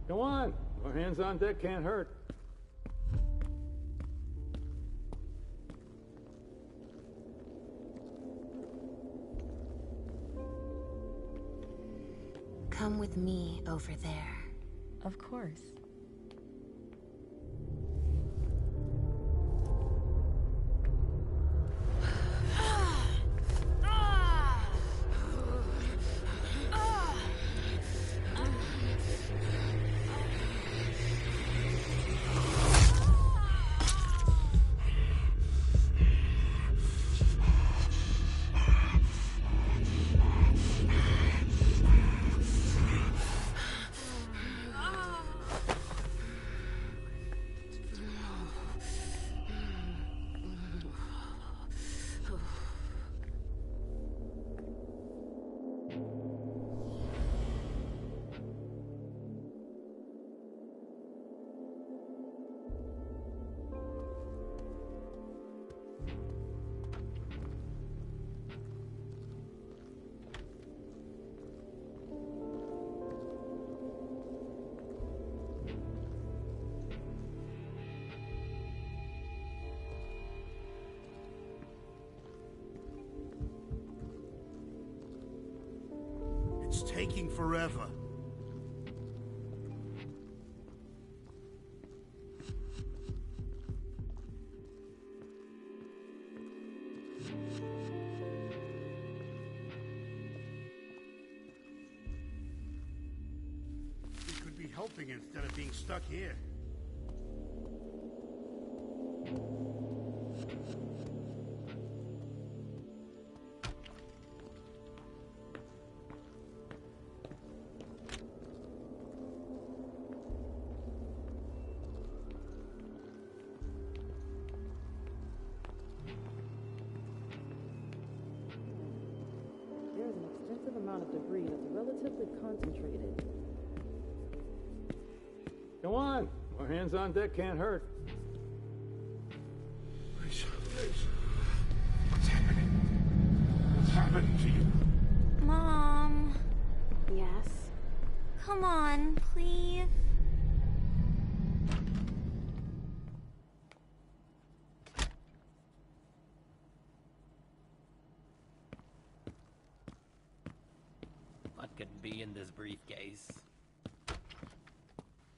Go on. More hands on deck can't hurt. Come with me over there. Of course. It's taking forever. We could be helping instead of being stuck here. There's an extensive amount of debris that's relatively concentrated. Go on. More hands on deck can't hurt. Lisa. What's happening? What's happening to you? Mom. Yes? Come on, please. What could be in this briefcase?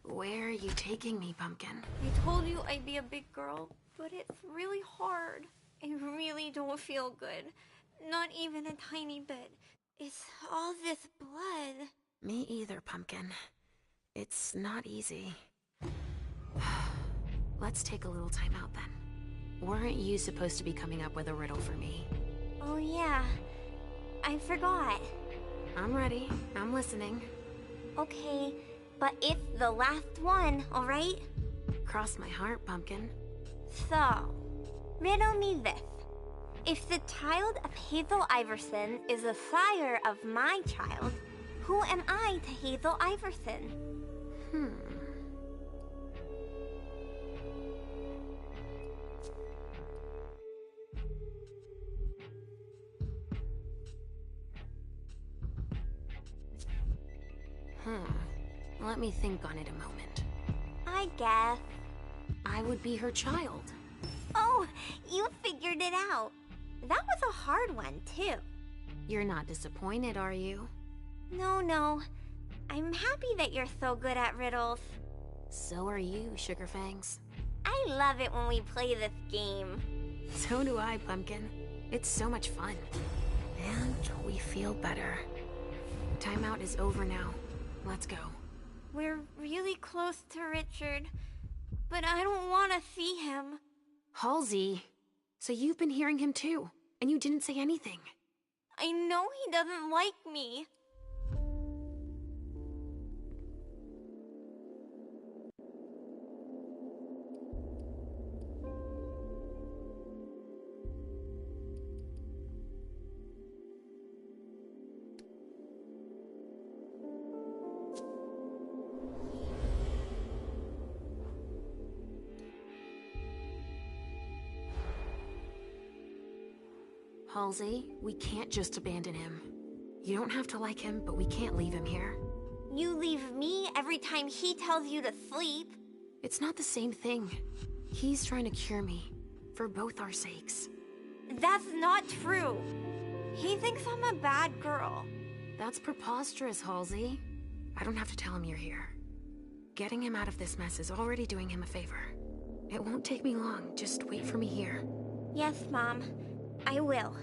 Where are you taking me, Pumpkin? I told you I'd be a big girl, but it's really hard. I really don't feel good. Not even a tiny bit. It's all this blood. Me either, Pumpkin. It's not easy. Let's take a little time out then. Weren't you supposed to be coming up with a riddle for me? Oh yeah, I forgot. I'm ready. I'm listening. Okay, but it's the last one, alright? Cross my heart, Pumpkin. So, riddle me this. If the child of Hazel Iverson is the sire of my child, who am I to Hazel Iverson? Let me think on it a moment. I guess. I would be her child. Oh, you figured it out. That was a hard one, too. You're not disappointed, are you? No. I'm happy that you're so good at riddles. So are you, Sugarfangs. I love it when we play this game. So do I, Pumpkin. It's so much fun. And we feel better. Timeout is over now. Let's go. We're really close to Richard, but I don't want to see him. Halsey, so you've been hearing him too, and you didn't say anything. I know he doesn't like me. Halsey, we can't just abandon him. You don't have to like him, but we can't leave him here. You leave me every time he tells you to sleep. It's not the same thing. He's trying to cure me, for both our sakes. That's not true. He thinks I'm a bad girl. That's preposterous, Halsey. I don't have to tell him you're here. Getting him out of this mess is already doing him a favor. It won't take me long, just wait for me here. Yes, Mom. I will.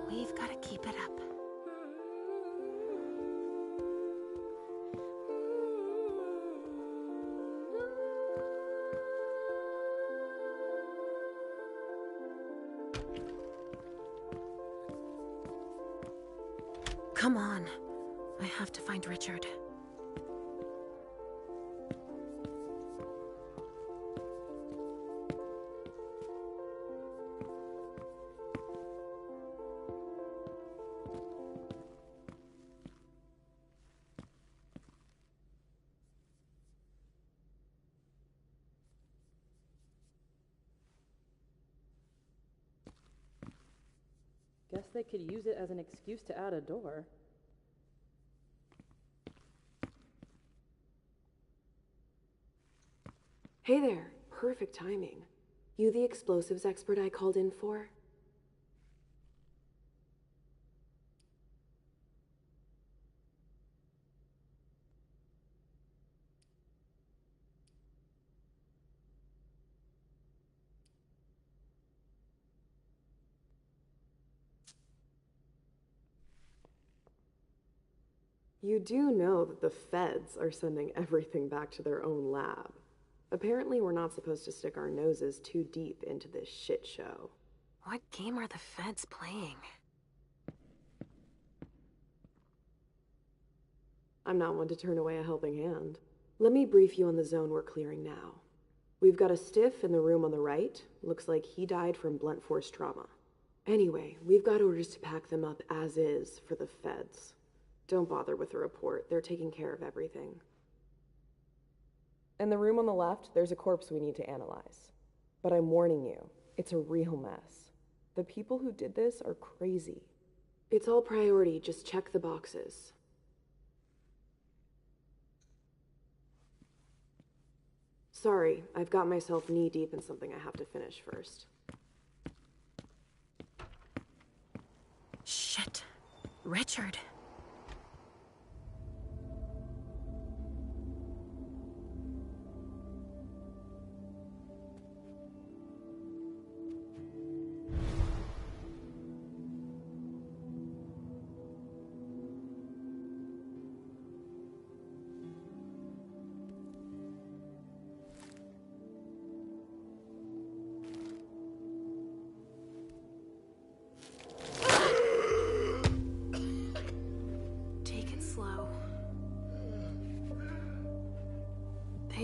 We've got to keep it up. Come on. I have to find Richard. Guess they could use it as an excuse to add a door. Hey there. Perfect timing. You the explosives expert I called in for? You do know that the feds are sending everything back to their own lab. Apparently, we're not supposed to stick our noses too deep into this shit show. What game are the feds playing? I'm not one to turn away a helping hand. Let me brief you on the zone we're clearing now. We've got a stiff in the room on the right. Looks like he died from blunt force trauma. Anyway, we've got orders to pack them up as is for the feds. Don't bother with the report. They're taking care of everything. In the room on the left, there's a corpse we need to analyze. But I'm warning you, it's a real mess. The people who did this are crazy. It's all priority, just check the boxes. Sorry, I've got myself knee-deep in something I have to finish first. Shit. Richard.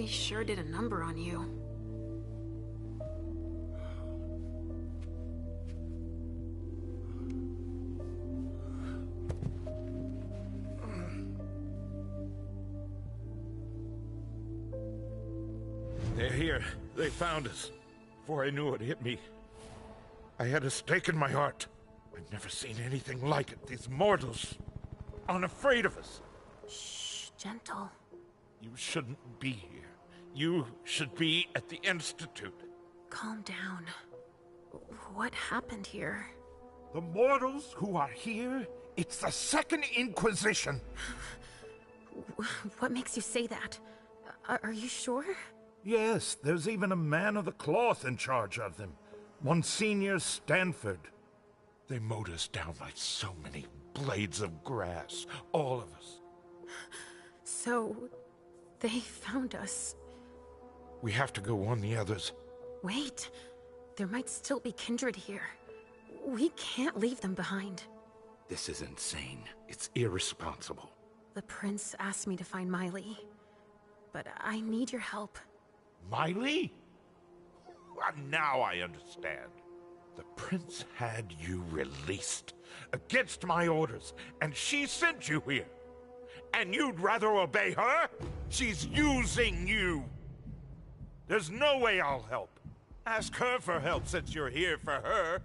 They sure did a number on you. They're here. They found us. Before I knew it hit me, I had a stake in my heart. I've never seen anything like it. These mortals aren't afraid of us. Shh, gentle. You shouldn't be here. You should be at the Institute. Calm down. What happened here? The mortals who are here, it's the Second Inquisition. What makes you say that? Are you sure? Yes, there's even a man of the cloth in charge of them. Monsignor Stanford. They mowed us down like so many blades of grass, all of us. So, they found us. We have to go warn the others. Wait, there might still be kindred here. We can't leave them behind. This is insane. It's irresponsible. The prince asked me to find Miley, but I need your help. Miley? Now I understand. The prince had you released against my orders, and she sent you here. And you'd rather obey her? She's using you. There's no way I'll help. Ask her for help since you're here for her.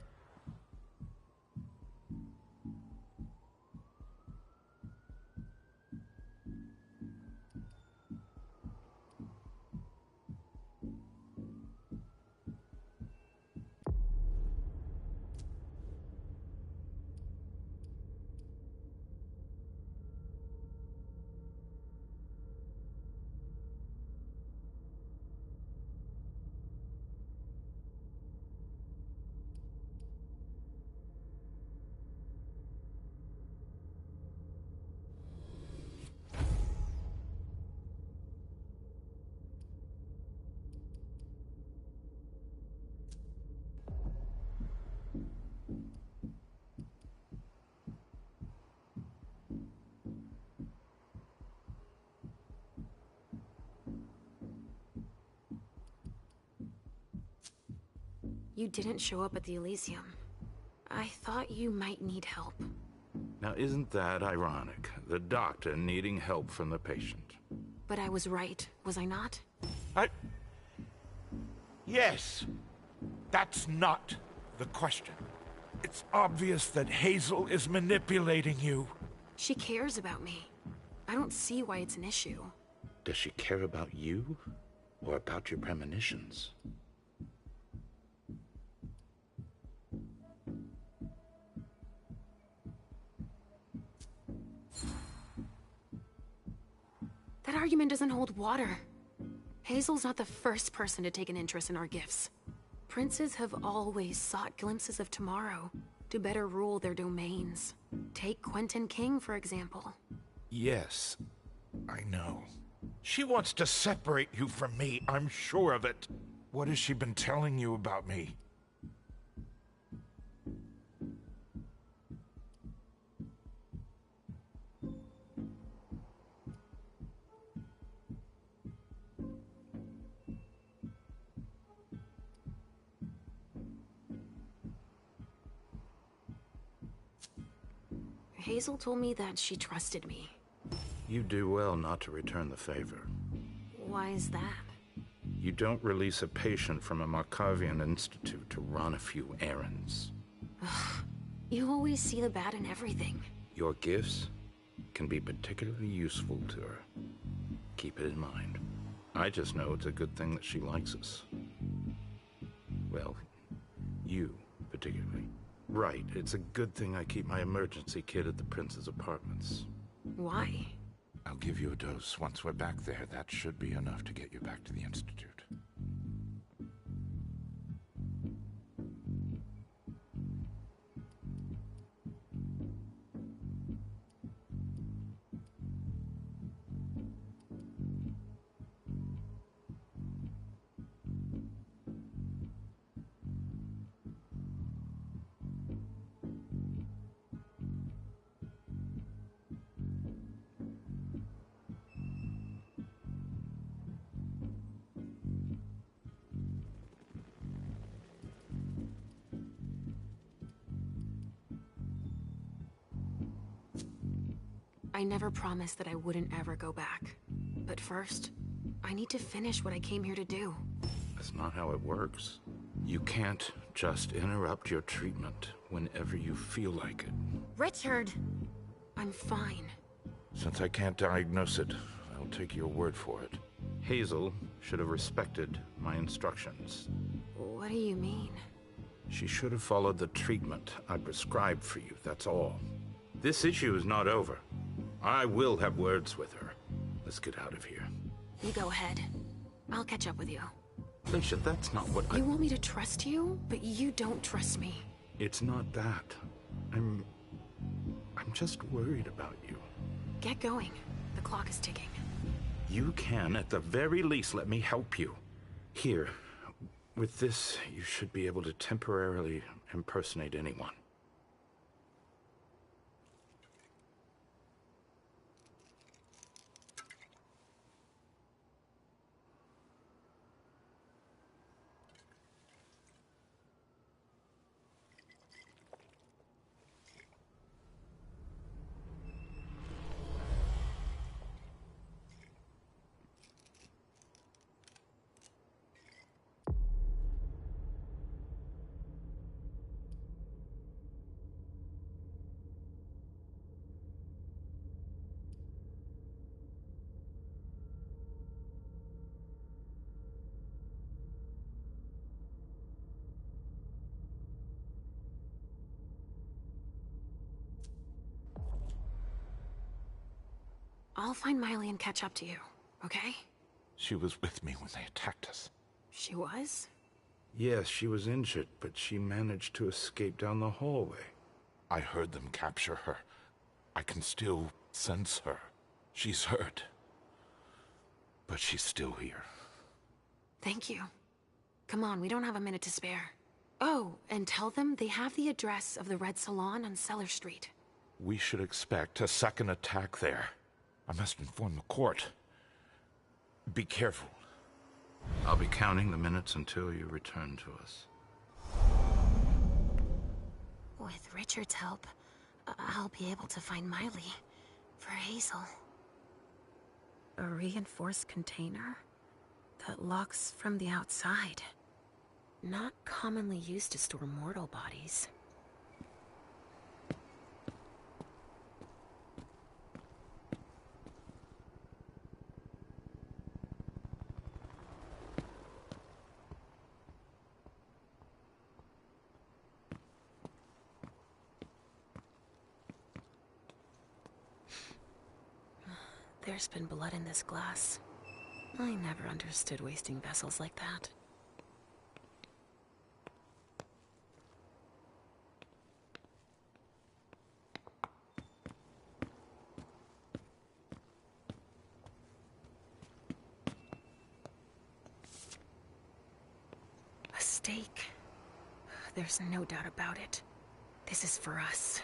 You didn't show up at the Elysium. I thought you might need help. Now isn't that ironic? The doctor needing help from the patient. But I was right, was I not? Yes. That's not the question. It's obvious that Hazel is manipulating you. She cares about me. I don't see why it's an issue. Does she care about you? Or about your premonitions? That argument doesn't hold water. Hazel's not the first person to take an interest in our gifts. Princes have always sought glimpses of tomorrow to better rule their domains. Take Quentin King, for example. Yes, I know. She wants to separate you from me, I'm sure of it. What has she been telling you about me? Hazel told me that she trusted me. You do well not to return the favor. Why is that? You don't release a patient from a Markovian institute to run a few errands. You always see the bad in everything. Your gifts can be particularly useful to her. Keep it in mind. I just know it's a good thing that she likes us. Well, you particularly. Right, it's a good thing I keep my emergency kit at the prince's apartments. Why? I'll give you a dose. Once we're back there, that should be enough to get you back to the Institute. I never promised that I wouldn't ever go back. But first, I need to finish what I came here to do. That's not how it works. You can't just interrupt your treatment whenever you feel like it. Richard! I'm fine. Since I can't diagnose it, I'll take your word for it. Hazel should have respected my instructions. What do you mean? She should have followed the treatment I prescribed for you, that's all. This issue is not over. I will have words with her. Let's get out of here. You go ahead. I'll catch up with you. Alicia, that's not what You want me to trust you, but you don't trust me. It's not that. I'm just worried about you. Get going. The clock is ticking. You can, at the very least, let me help you. Here, with this, you should be able to temporarily impersonate anyone. I'll find Miley and catch up to you, okay? She was with me when they attacked us. She was? Yes, she was injured, but she managed to escape down the hallway. I heard them capture her. I can still sense her. She's hurt. But she's still here. Thank you. Come on, we don't have a minute to spare. Oh, and tell them they have the address of the Red Salon on Cellar Street. We should expect a second attack there. I must inform the court. Be careful. I'll be counting the minutes until you return to us. With Richard's help, I'll be able to find Miley for Hazel. A reinforced container that locks from the outside. Not commonly used to store mortal bodies. There's been blood in this glass. I never understood wasting vessels like that. A stake. There's no doubt about it. This is for us.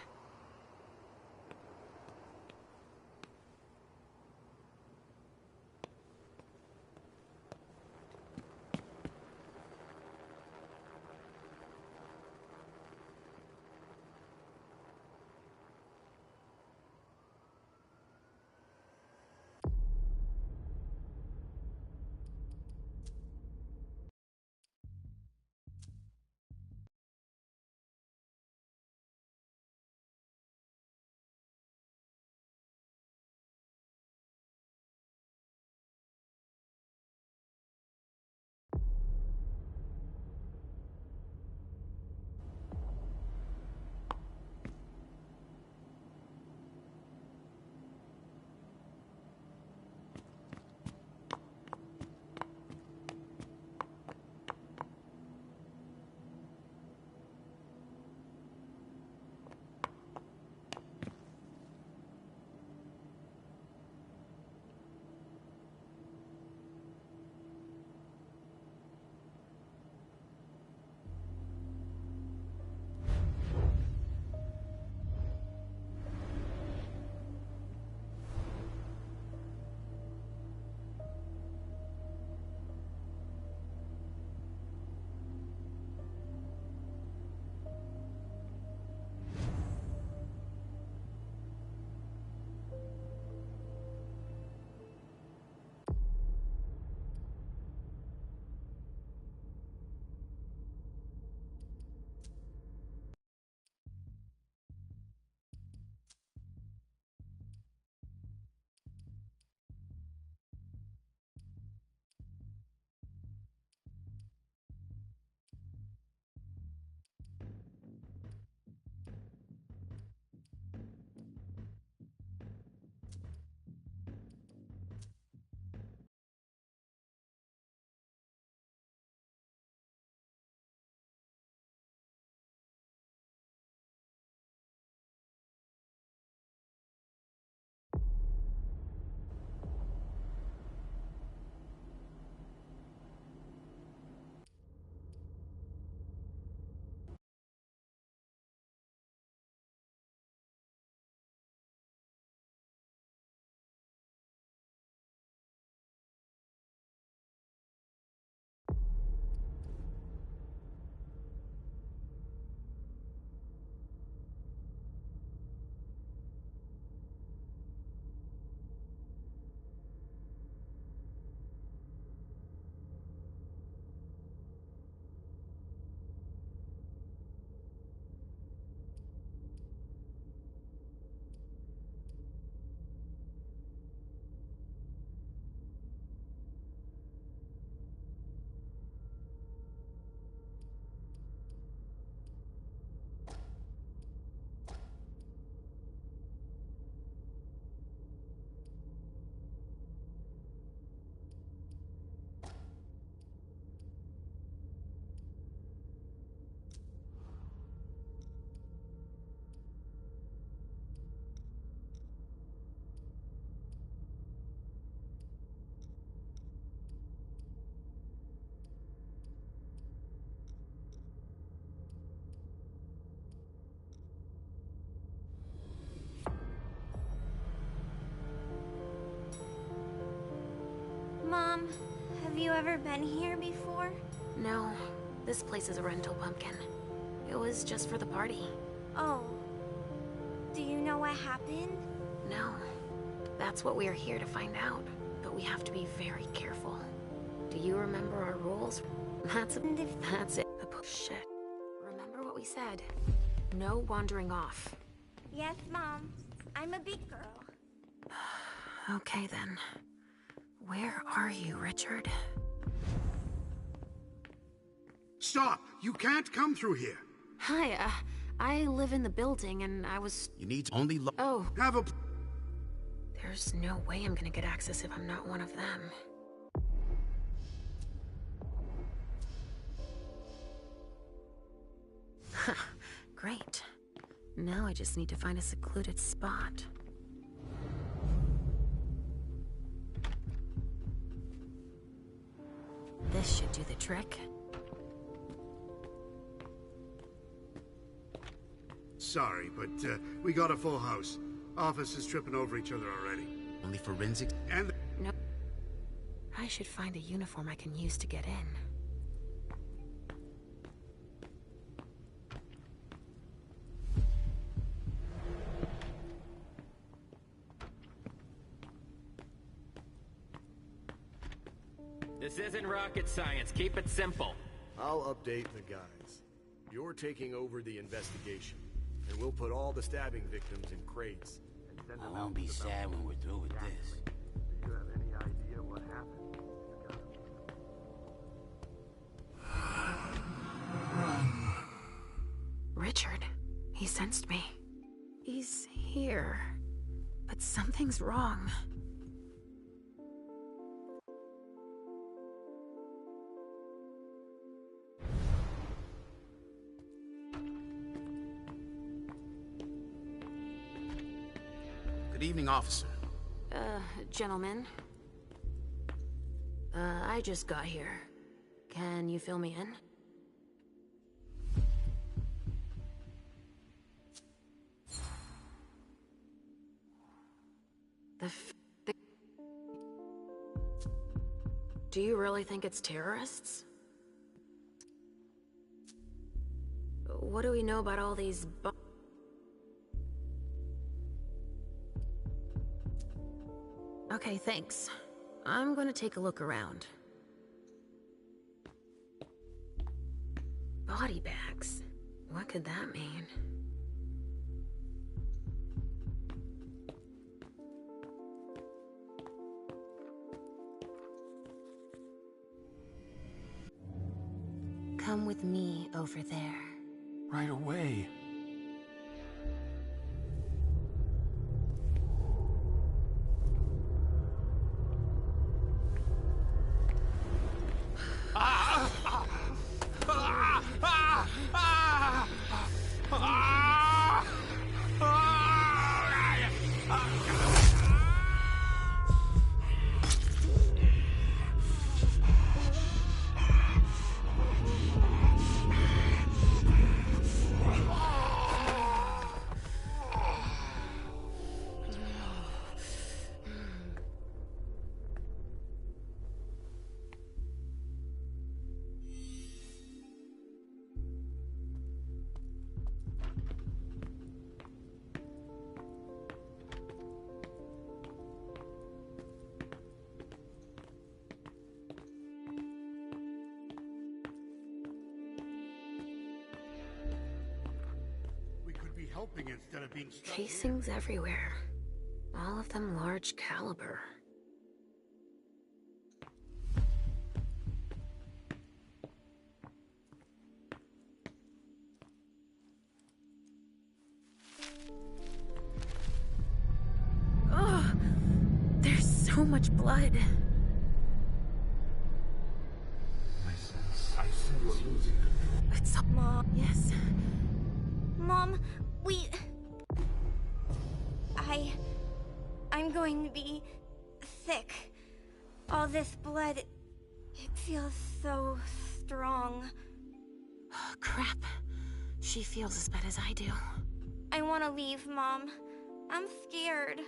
you ever been here before? No, this place is a rental pumpkin. It was just for the party. Oh. Do you know what happened? No. That's what we are here to find out. But we have to be very careful. Do you remember our rules? That's it. Shit. Remember what we said. No wandering off. Yes, Mom. I'm a big girl. Okay then. Where are you, Richard? Stop! You can't come through here. Hi, I live in the building and I was... You need to only Oh. Have a... There's no way I'm gonna get access if I'm not one of them. Great. Now I just need to find a secluded spot. This should do the trick. Sorry, but we got a full house. Officers tripping over each other already. Only forensics? And... No. I should find a uniform I can use to get in. This isn't rocket science. Keep it simple. I'll update the guys. You're taking over the investigation, and we'll put all the stabbing victims in crates. I won't be sad when we're through with this. Do you have any idea what happened? Richard. He sensed me. He's here. But something's wrong. Good evening, officer. Gentlemen. I just got here. Can you fill me in? Do you really think it's terrorists? What do we know about all these Okay, thanks. I'm gonna take a look around. Body bags. What could that mean? Come with me over there. Right away. Helping instead of being stuck. Casings everywhere. All of them large caliber. Ugh! There's so much blood. I sense losing control. It's Mom. Yes. Mom, I'm going to be sick. All this blood, it feels so strong. Crap. She feels as bad as I do. I want to leave, Mom. I'm scared.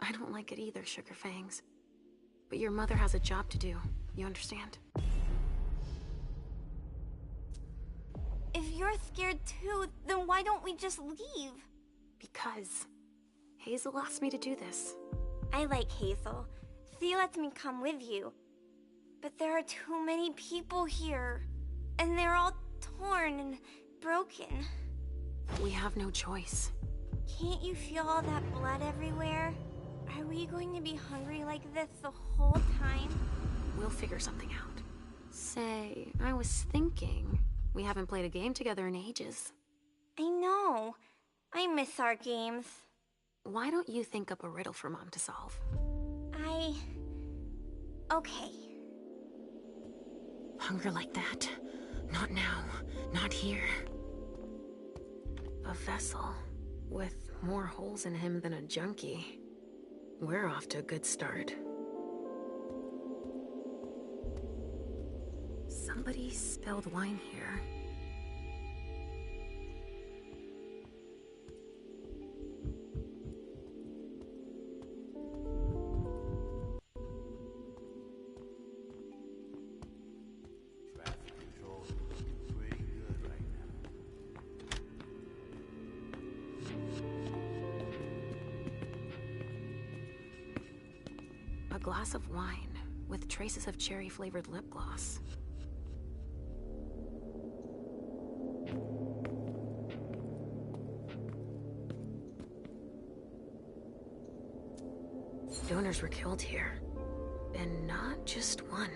I don't like it either, Sugar Fangs. But your mother has a job to do. You understand? If you're scared too, then why don't we just leave? Because Hazel asked me to do this. I like Hazel. She lets me come with you. But there are too many people here. And they're all torn and broken. We have no choice. Can't you feel all that blood everywhere? Are we going to be hungry like this the whole time? We'll figure something out. Say, I was thinking, we haven't played a game together in ages. I know. I miss our games. Why don't you think up a riddle for Mom to solve? Okay. Hunger like that. Not now. Not here. A vessel with more holes in him than a junkie. We're off to a good start. Somebody spilled wine here. A glass of wine with traces of cherry-flavored lip gloss. Donors were killed here, and not just one.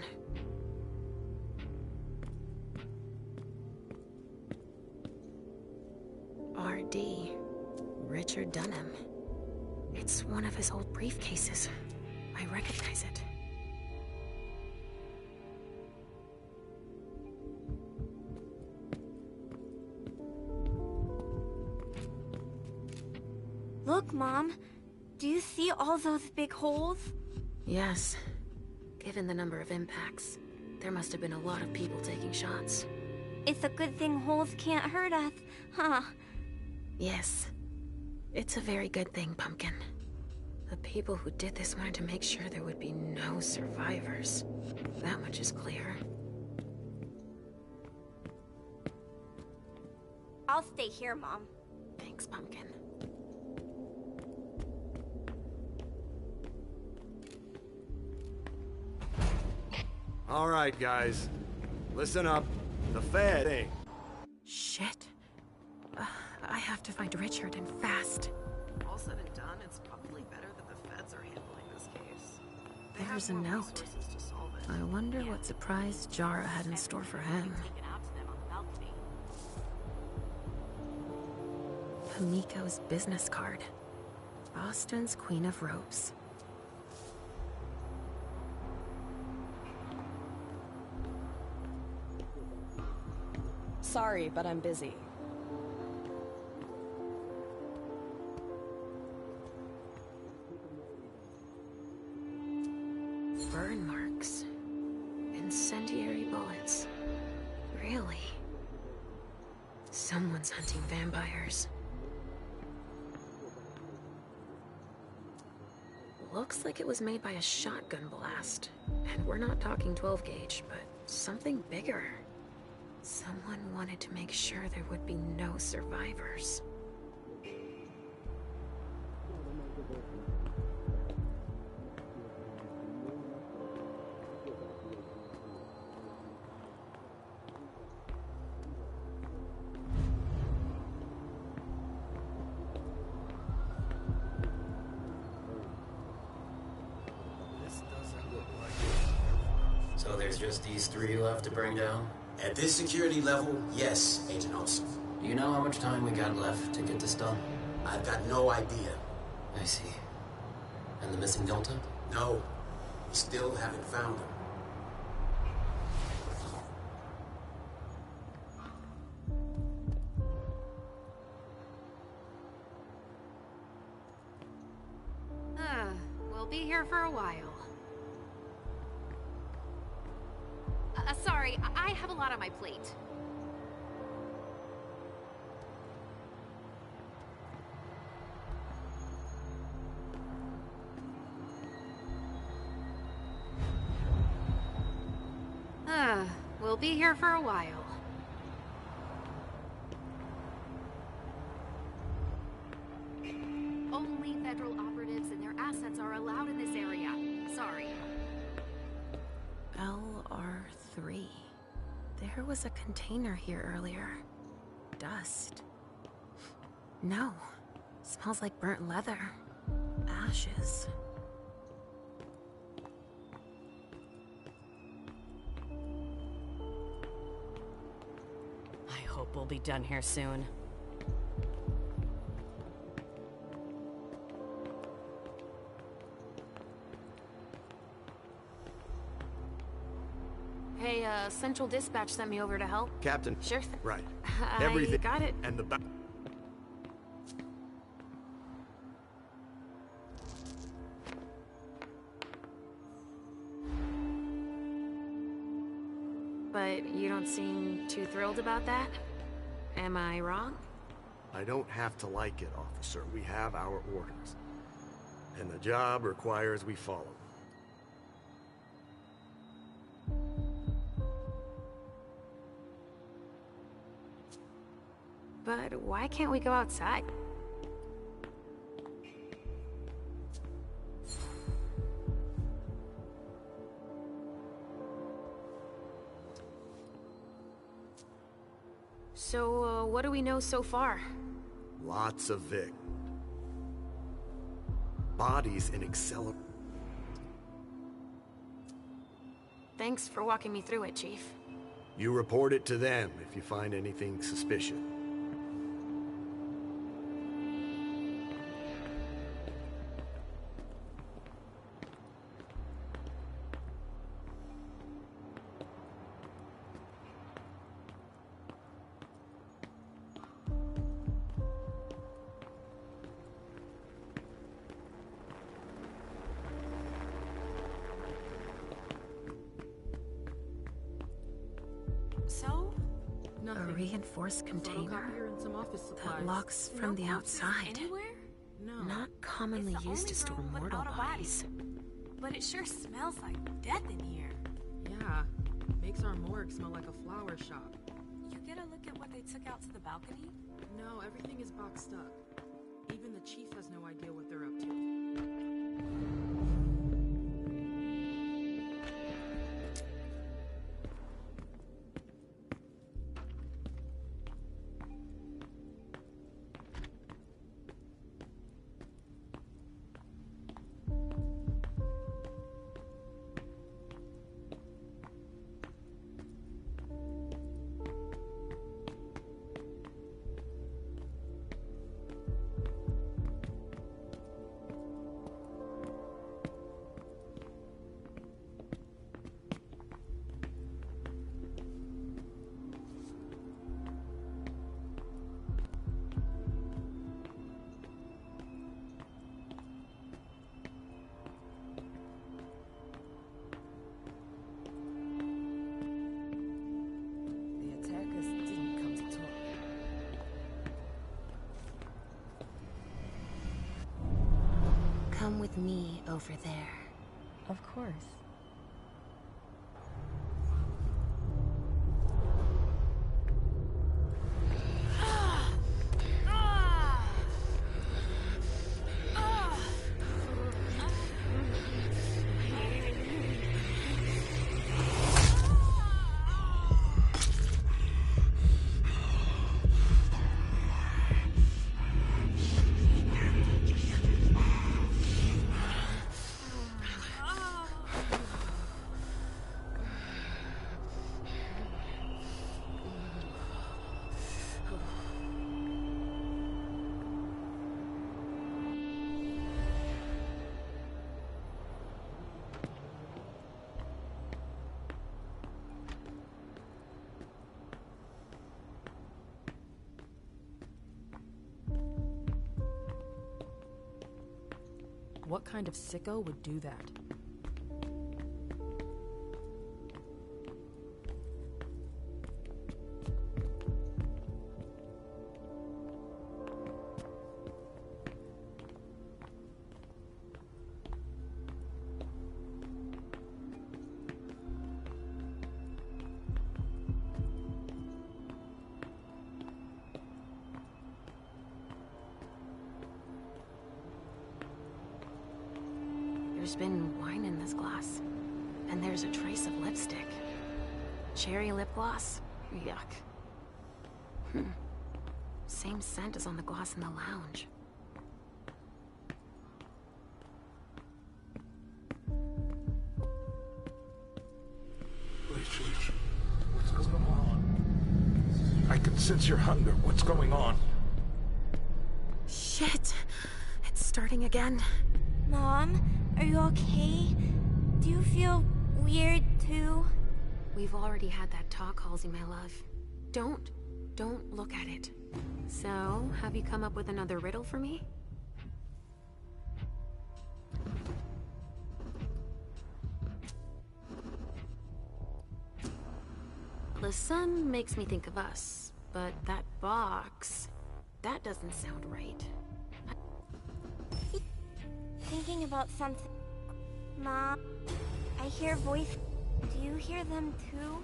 R.D. Richard Dunham. It's one of his old briefcases. I recognize it. Look, Mom. Do you see all those big holes? Yes. Given the number of impacts, there must have been a lot of people taking shots. It's a good thing holes can't hurt us, huh? Yes. It's a very good thing, Pumpkin. The people who did this wanted to make sure there would be no survivors. That much is clear. I'll stay here, Mom. Thanks, Pumpkin. All right, guys. Listen up. The Fed... Shit. I have to find Richard, and fast. All said and done, it's probably better that the feds are handling this case. They There's a have more note. resources to solve it. I wonder what surprise Jara had in store for him. Taken out to them on the balcony. Hamiko's business card. Boston's Queen of Ropes. Sorry, but I'm busy. Burn marks. Incendiary bullets. Really? Someone's hunting vampires. Looks like it was made by a shotgun blast. And we're not talking 12 gauge, but something bigger. Someone wanted to make sure there would be no survivors. So there's just these three left to bring down? At this security level, yes, Agent Olson. Do you know how much time we got left to get this done? I've got no idea. I see. And the missing Delta? No. We still haven't found him. We'll be here for a while. Sorry, I have a lot on my plate. We'll be here for a while. Only federal operatives and their assets are allowed in this area. Sorry. LR3. There was a container here earlier. Dust. No. Smells like burnt leather. Ashes. I hope we'll be done here soon. Hey, Central Dispatch sent me over to help. Captain. Sure thing. Right. I Everything. got it. And the But you don't seem too thrilled about that? Am I wrong? I don't have to like it, officer. We have our orders. And the job requires we follow them. But why can't we go outside? So, what do we know so far? Lots of Vic. Bodies in accelerate. Thanks for walking me through it, Chief. You report it to them if you find anything suspicious. So? A reinforced container And some office supplies. that locks from the outside. Anywhere? No. Not commonly It's the used only to store room with mortal auto bodies. But it sure smells like death in here. Yeah. Makes our morgue smell like a flower shop. You get a look at what they took out to the balcony? No, everything is boxed up. Even the chief has no idea what they're up to. Come with me over there. Of course. What kind of sicko would do that? There's been wine in this glass. And there's a trace of lipstick. Cherry lip gloss? Yuck. Same scent as on the glass in the lounge. What's going on? I can sense your hunger. What's going on? Shit! It's starting again. Mom, are you okay? Do you feel weird too? We've already had that talk, Halsey, my love. Don't look at it. So, have you come up with another riddle for me? The sun makes me think of us, but that box, that doesn't sound right. Thinking about something. Mom, I hear voices. Do you hear them too?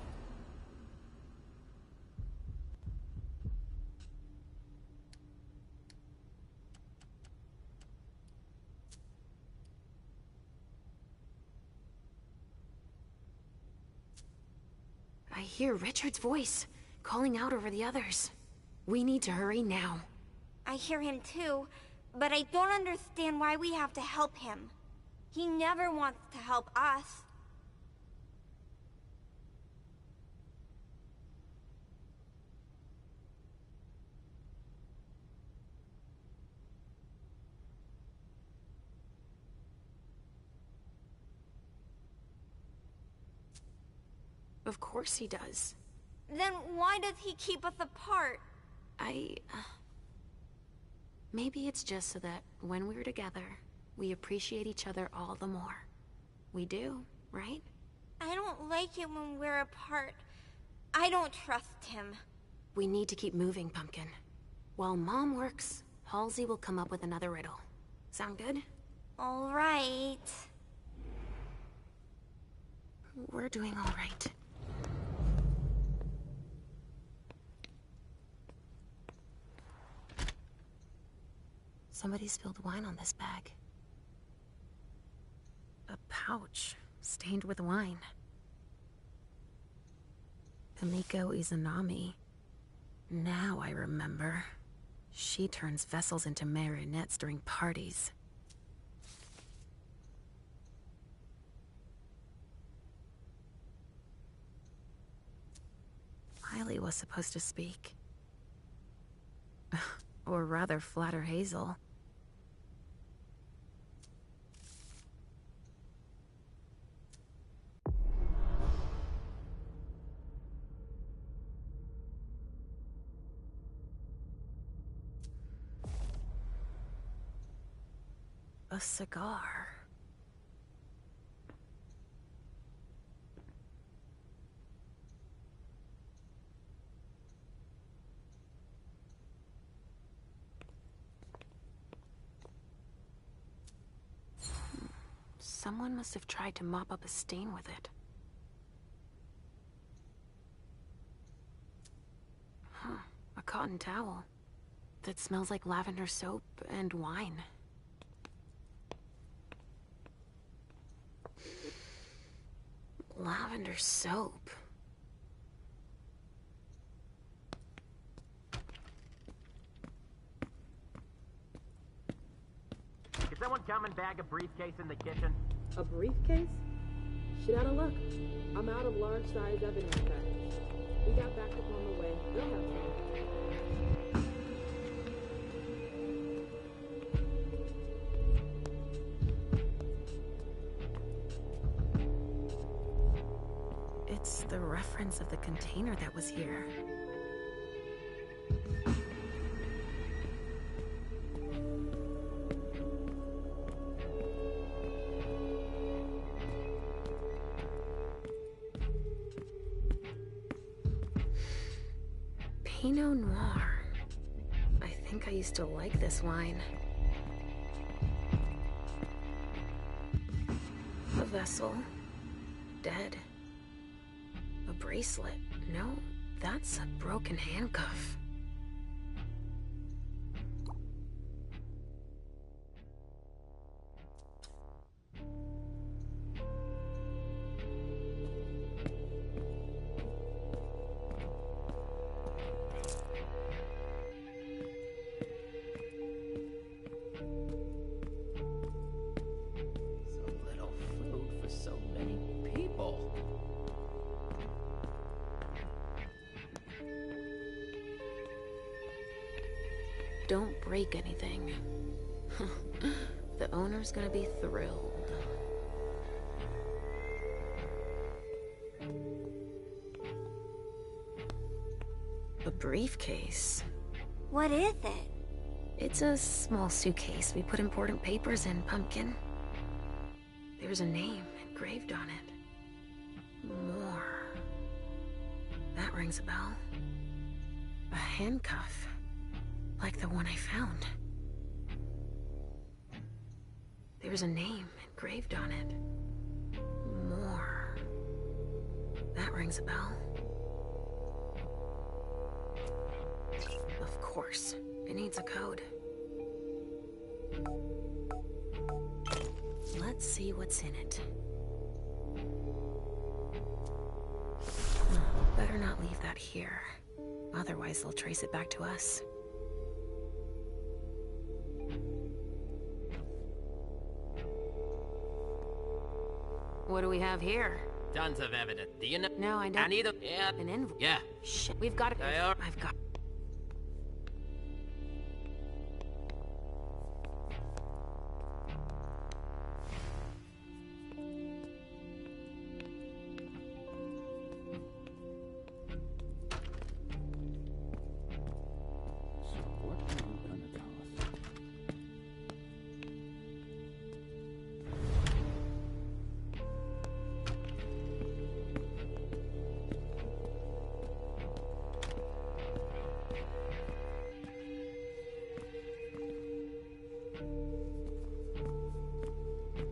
I hear Richard's voice, calling out over the others. We need to hurry now. I hear him too, but I don't understand why we have to help him. He never wants to help us. Of course he does. Then why does he keep us apart? Maybe it's just so that when we're together, we appreciate each other all the more. We do, right? I don't like it when we're apart. I don't trust him. We need to keep moving, Pumpkin. While Mom works, Halsey will come up with another riddle. Sound good? All right. We're doing all right. Somebody spilled wine on this bag. A pouch stained with wine. Kamiko Izanami. Now I remember. She turns vessels into marionettes during parties. Miley was supposed to speak. Or rather, flatter Hazel. A cigar. Someone must have tried to mop up a stain with it. Huh, a cotton towel that smells like lavender soap and wine. Lavender soap. Can someone come and bag a briefcase in the kitchen? A briefcase? Shit out of luck. I'm out of large-size evidence bags. We got backup on the way. They'll have some. It's the reference of the container that was here. Pinot Noir. I think I used to like this wine. A vessel. Dead. A bracelet. No, that's a broken handcuff. don't break anything. The owner's gonna be thrilled. A briefcase. What is it? It's a small suitcase we put important papers in, Pumpkin. There's a name engraved on it. More. That rings a bell. A handcuff. Like the one I found. There's a name engraved on it. More. That rings a bell. Of course. It needs a code. Let's see what's in it. Better not leave that here. Otherwise, they'll trace it back to us. What do we have here? Tons of evidence. Do you know? No, I don't. I need a... Yeah. An invoice. Yeah. Shit, we've got it. I've got...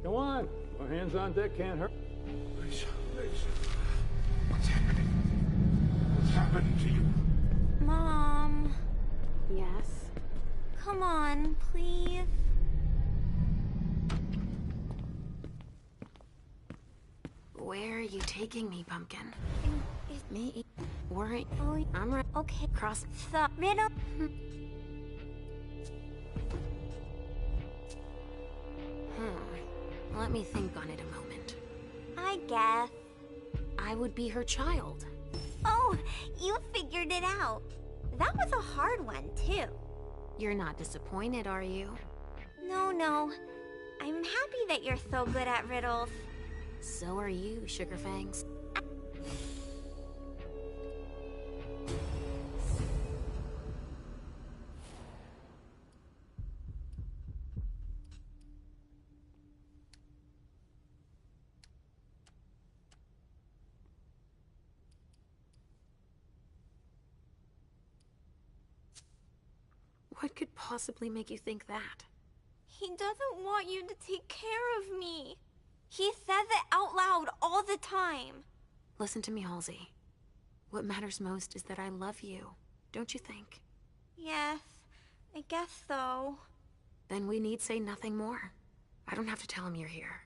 Come on. More hands on deck can't hurt. Lisa. What's happening? What's happened to you? Mom. Yes? Come on, please. Where are you taking me, Pumpkin? Me? Worry. Oh, I'm right. Okay. Cross. The riddle. Let me think on it a moment. I guess. I would be her child. Oh, you figured it out. That was a hard one, too. You're not disappointed, are you? No. I'm happy that you're so good at riddles. So are you, Sugarfangs. What could possibly make you think that? He doesn't want you to take care of me. He says it out loud all the time. Listen to me, Halsey. What matters most is that I love you, don't you think? Yes, I guess so. Then we need say nothing more. I don't have to tell him you're here.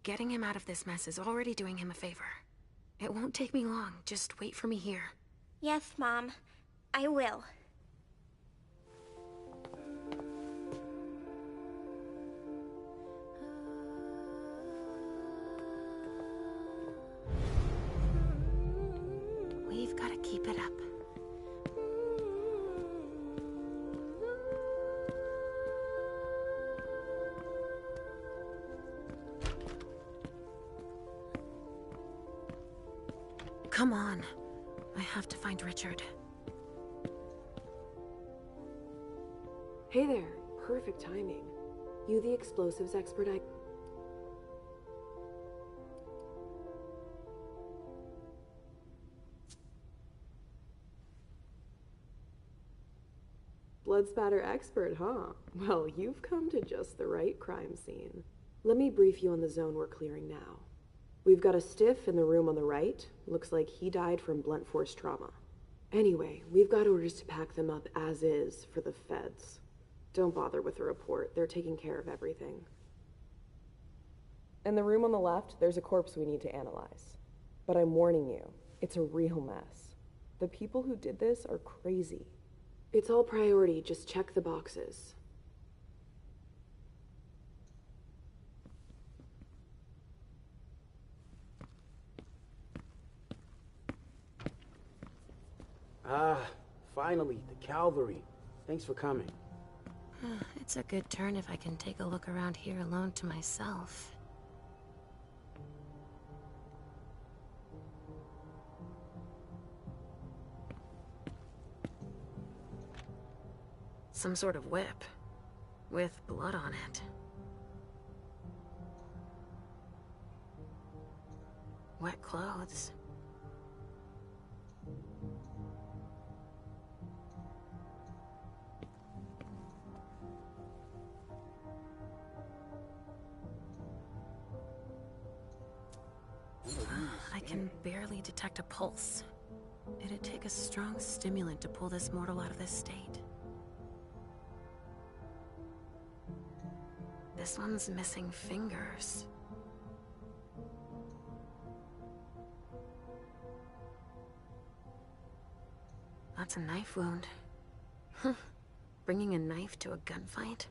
Getting him out of this mess is already doing him a favor. It won't take me long. Just wait for me here. Yes, Mom. I will. We've got to keep it up. Come on. I have to find Richard. Hey there. Perfect timing. You the explosives expert I... Blood spatter expert, huh? Well, you've come to just the right crime scene. Let me brief you on the zone we're clearing now. We've got a stiff in the room on the right. Looks like he died from blunt force trauma. Anyway, we've got orders to pack them up as is for the feds. Don't bother with the report. They're taking care of everything. In the room on the left, there's a corpse we need to analyze. But I'm warning you, it's a real mess. The people who did this are crazy. It's all priority, just check the boxes. Ah, finally, the cavalry. Thanks for coming. It's a good turn if I can take a look around here alone to myself. Some sort of whip, with blood on it. Wet clothes. I can barely detect a pulse. It'd take a strong stimulant to pull this mortal out of this state. This one's missing fingers. That's a knife wound. Bringing a knife to a gunfight?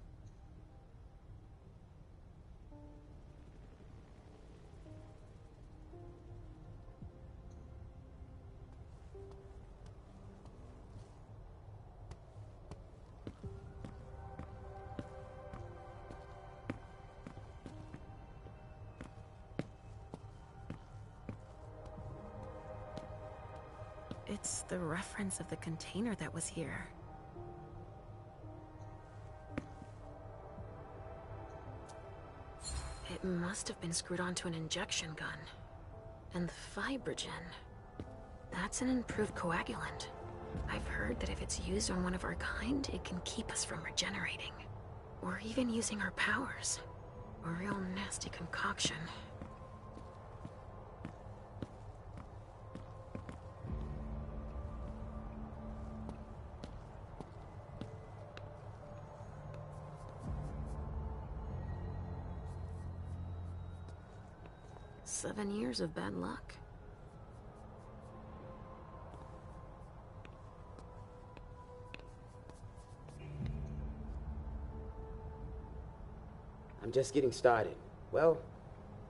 It's the reference of the container that was here. It must have been screwed onto an injection gun. And the fibrogen. That's an improved coagulant. I've heard that if it's used on one of our kind, it can keep us from regenerating. Or even using our powers. A real nasty concoction. "7 years of bad luck." I'm just getting started. Well,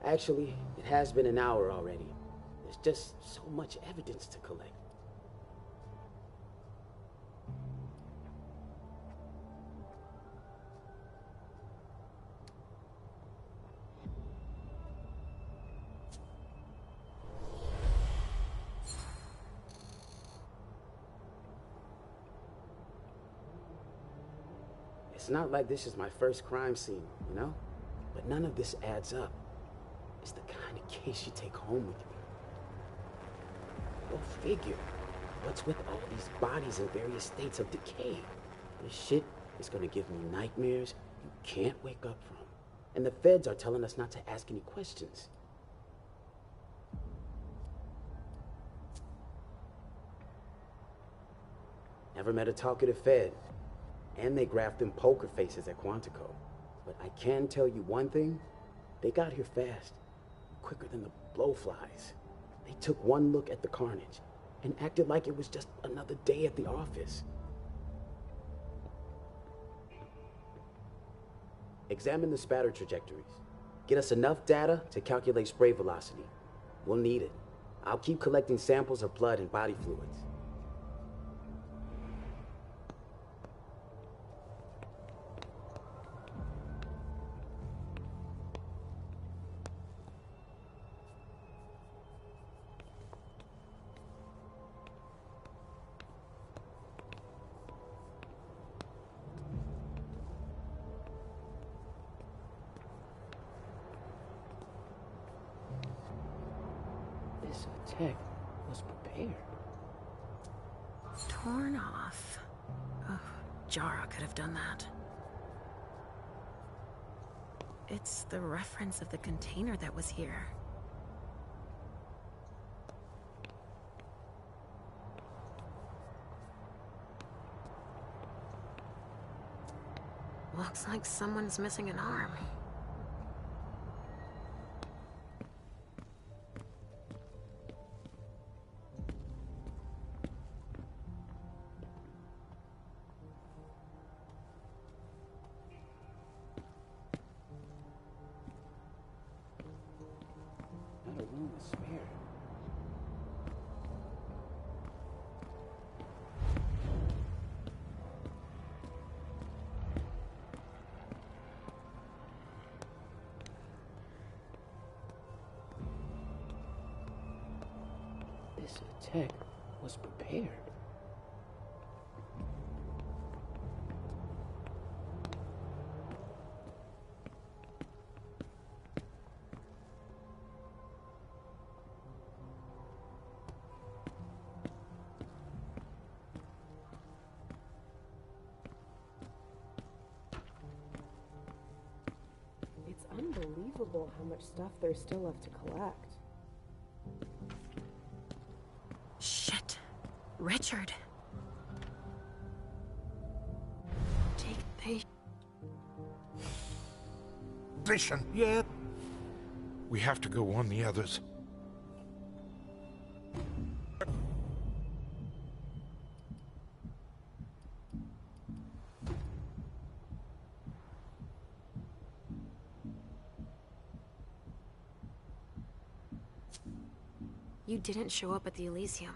actually, it has been an hour already. There's just so much evidence to collect. It's not like this is my first crime scene, you know? But none of this adds up. It's the kind of case you take home with you. Go figure. What's with all these bodies in various states of decay? This shit is gonna give me nightmares you can't wake up from. And the feds are telling us not to ask any questions. Never met a talkative Fed. And they graphed them poker faces at Quantico. But I can tell you one thing, they got here fast, quicker than the blowflies. They took one look at the carnage and acted like it was just another day at the office. Examine the spatter trajectories. Get us enough data to calculate spray velocity. We'll need it. I'll keep collecting samples of blood and body fluids. Tech was prepared. Torn off. Oh, Jara could have done that. It's the reference of the container that was here. Looks like someone's missing an arm. This tech was prepared. It's unbelievable how much stuff there's still left to collect. Shit. Richard. Position, yeah. We have to go warn the others. You didn't show up at the Elysium.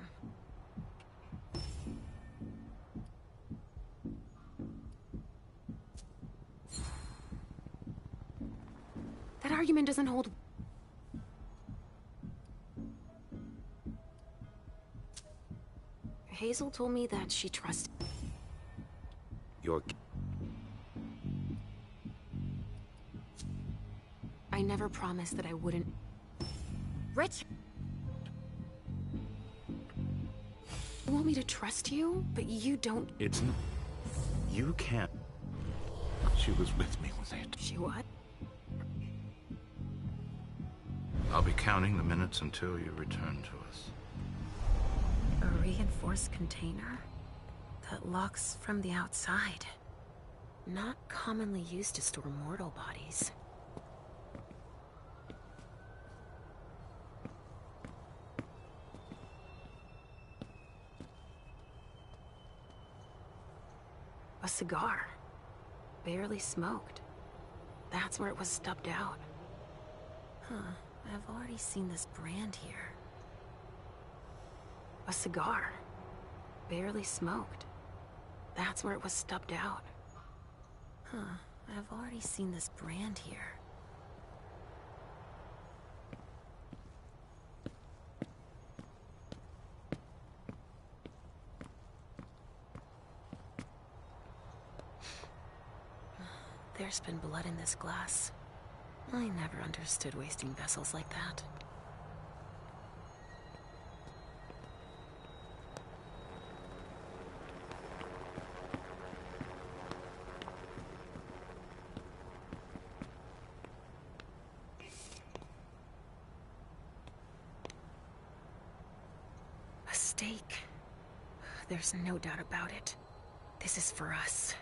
That argument doesn't hold. Hazel told me that she trusted. I never promised that I wouldn't. Rich. You want me to trust you, but you don't. It's not. You can't. She was with me when they. She what? I'll be counting the minutes until you return to us. A reinforced container that locks from the outside. Not commonly used to store mortal bodies. A cigar. Barely smoked. That's where it was stubbed out. Huh. I've already seen this brand here. A cigar. Barely smoked. That's where it was stubbed out. Huh. I've already seen this brand here. There's been blood in this glass. I never understood wasting vessels like that. A stake. There's no doubt about it. This is for us.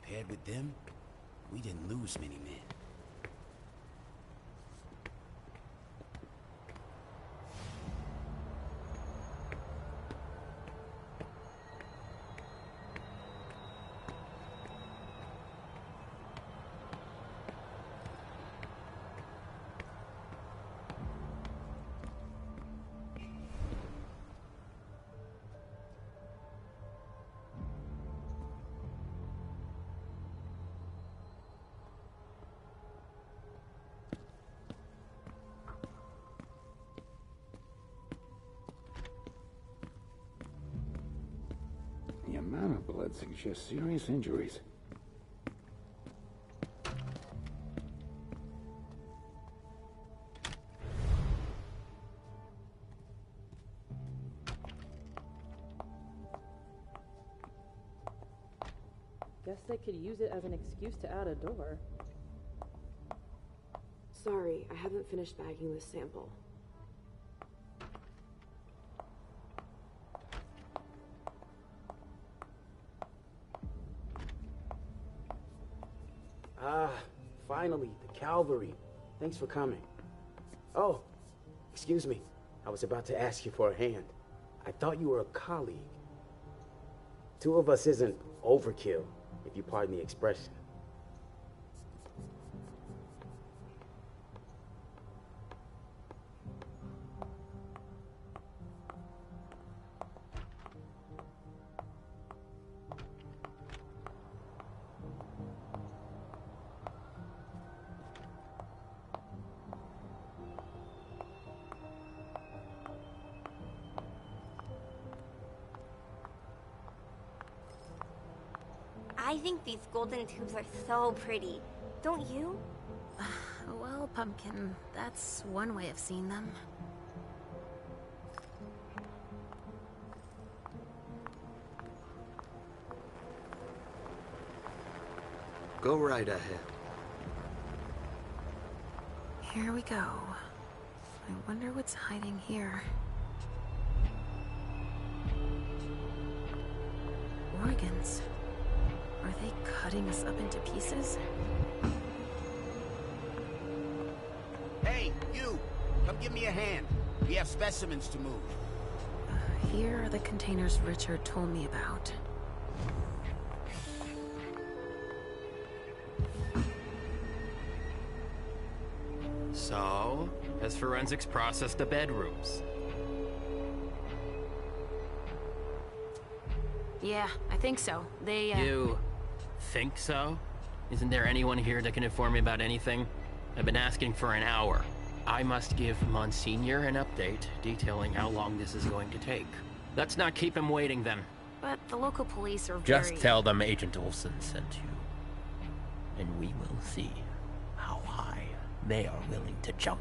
Compared with them, we didn't lose many men. The amount of blood suggests serious injuries. Guess they could use it as an excuse to add a door. Sorry, I haven't finished bagging this sample. finally, the cavalry. Thanks for coming. Oh, excuse me. I was about to ask you for a hand. I thought you were a colleague. Two of us isn't overkill, if you pardon the expression. I think these golden tubes are so pretty. Don't you? Well, Pumpkin, that's one way of seeing them. Go right ahead. Here we go. I wonder what's hiding here. Organs. Are they cutting us up into pieces? Hey, you! Come give me a hand. We have specimens to move. Here are the containers Richard told me about. So, has forensics processed the bedrooms? Yeah, I think so. They, You think so? Isn't there anyone here that can inform me about anything? I've been asking for an hour. I must give Monsignor an update detailing how long this is going to take. Let's not keep him waiting then. But the local police are Just tell them Agent Olsen sent you. And we will see how high they are willing to jump.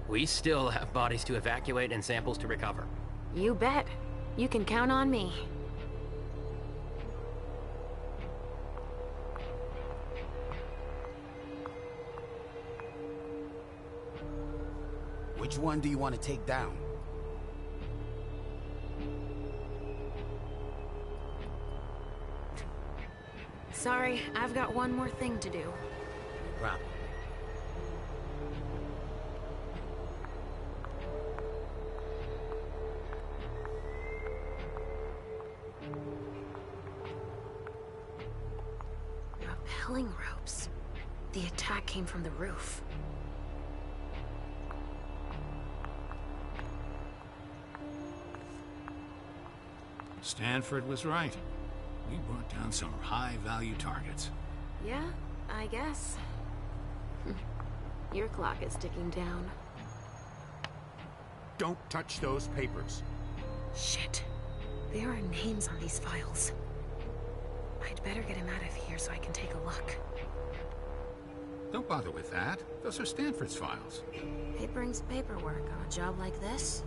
We still have bodies to evacuate and samples to recover. You bet. You can count on me. Which one do you want to take down? Sorry, I've got one more thing to do. No problem. Rappelling ropes. The attack came from the roof. Stanford was right. We brought down some high-value targets. Yeah, I guess. Your clock is ticking down. Don't touch those papers. Shit. There are names on these files. I'd better get him out of here so I can take a look. Don't bother with that. Those are Stanford's files. It brings paperwork on a job like this?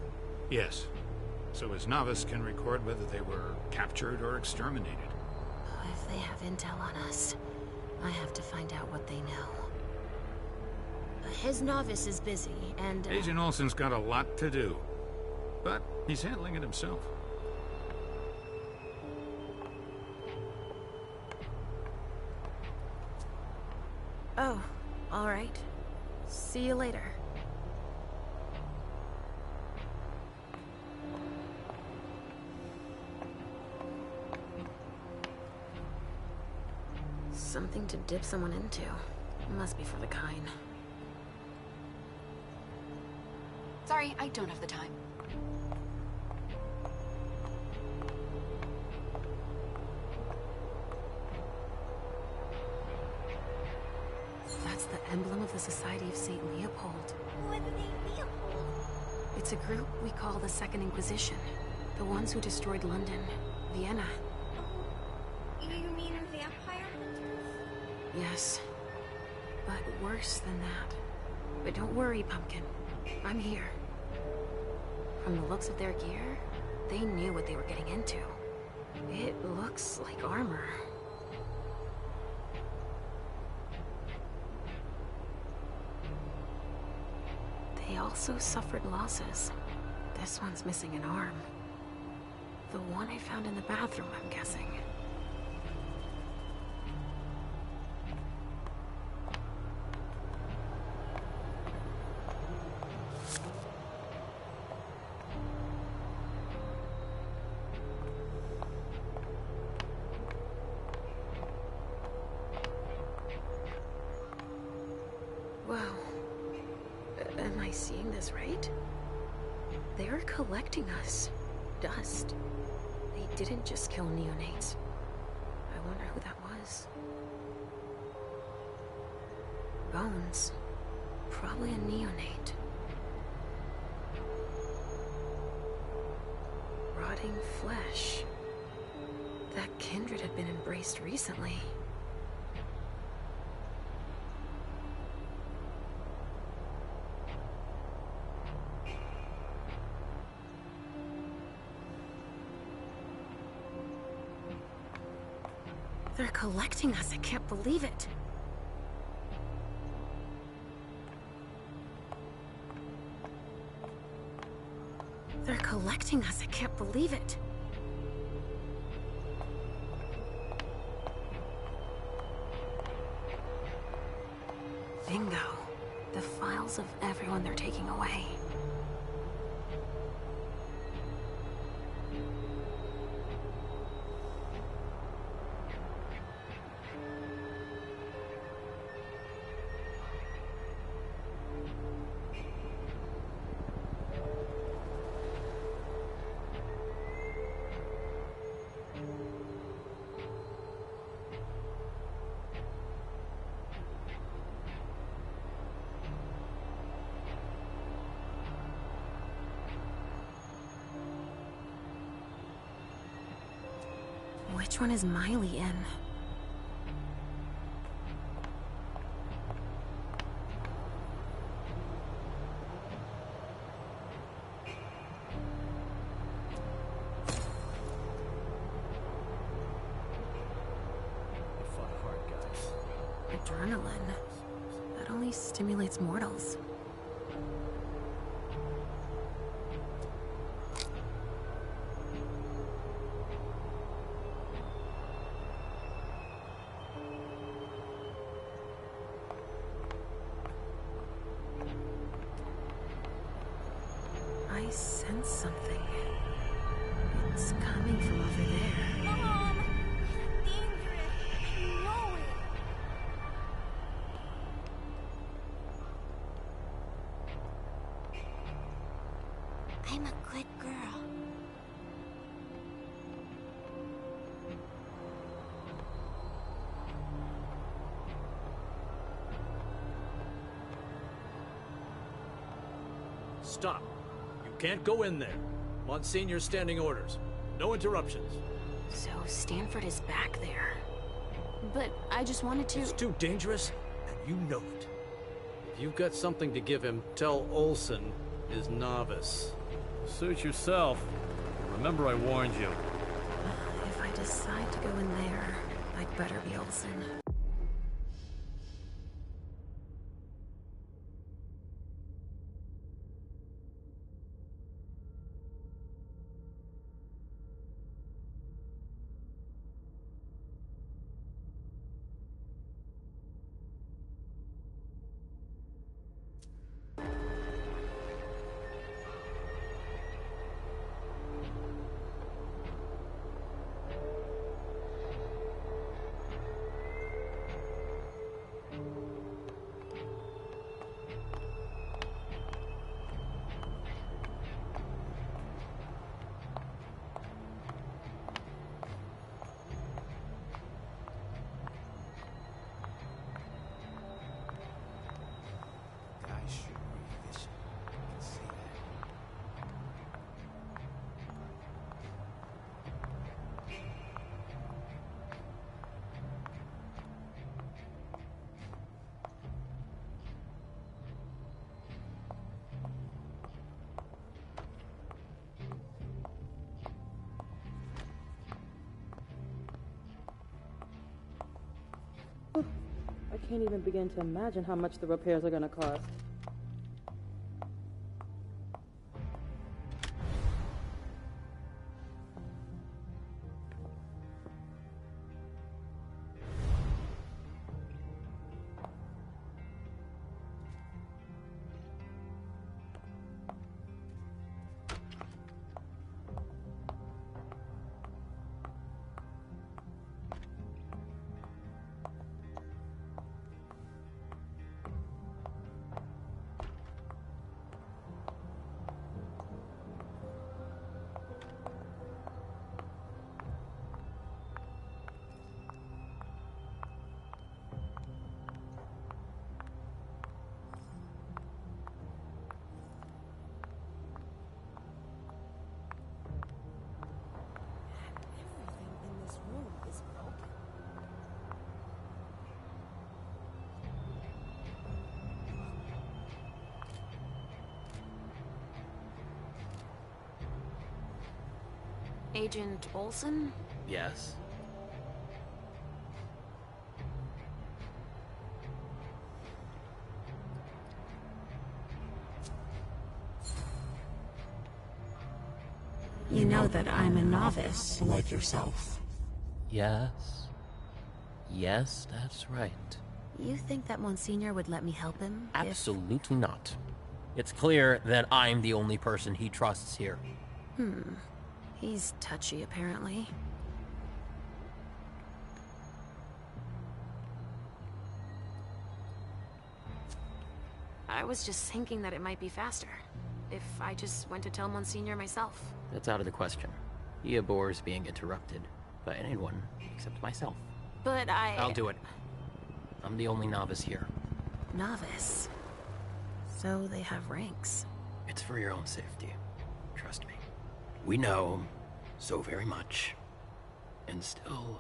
Yes. So his novice can record whether they were captured or exterminated. If they have intel on us, I have to find out what they know. His novice is busy, and... Agent Olsen's got a lot to do. But he's handling it himself. Oh, all right. See you later. Something to dip someone into. Must be for the kind. Sorry, I don't have the time. That's the emblem of the Society of St. Leopold. Who is Leopold? It's a group we call the Second Inquisition. The ones who destroyed London, Vienna. You mean vampire hunters? Yes. But worse than that. But don't worry, Pumpkin. I'm here. From the looks of their gear, they knew what they were getting into. It looks like armor. They also suffered losses. This one's missing an arm. The one I found in the bathroom, I'm guessing. seeing this right? They're collecting us. Dust. They didn't just kill neonates. I wonder who that was. Bones. Probably a neonate. Rotting flesh. That kindred had been embraced recently. They're collecting us. I can't believe it. They're collecting us. I can't believe it. Bingo. The files of everyone they're taking away. Which one is Miley in? Adrenaline. That only stimulates mortals. I sense something. It's coming from over there. Mom! Dangerous! I know it! I'm a good girl. Stop. You can't go in there. Monsignor's standing orders. No interruptions. So Stanford is back there. But I just wanted to... It's too dangerous, and you know it. If you've got something to give him, tell Olsen is novice. Suit yourself. Remember I warned you. If I decide to go in there, I'd better be Olsen. I can't even begin to imagine how much the repairs are gonna cost. Agent Olsen? Yes. You know that I'm a novice, like yourself. Yes. Yes, that's right. You think that Monsignor would let me help him? Absolutely not. It's clear that I'm the only person he trusts here. He's touchy, apparently. I was just thinking that it might be faster if I just went to tell Monsignor myself. That's out of the question. He abhors being interrupted by anyone except myself. But I'll do it. I'm the only novice here. Novice? So they have ranks. It's for your own safety. Trust me. We know so very much, and still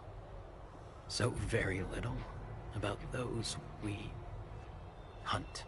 so very little about those we hunt.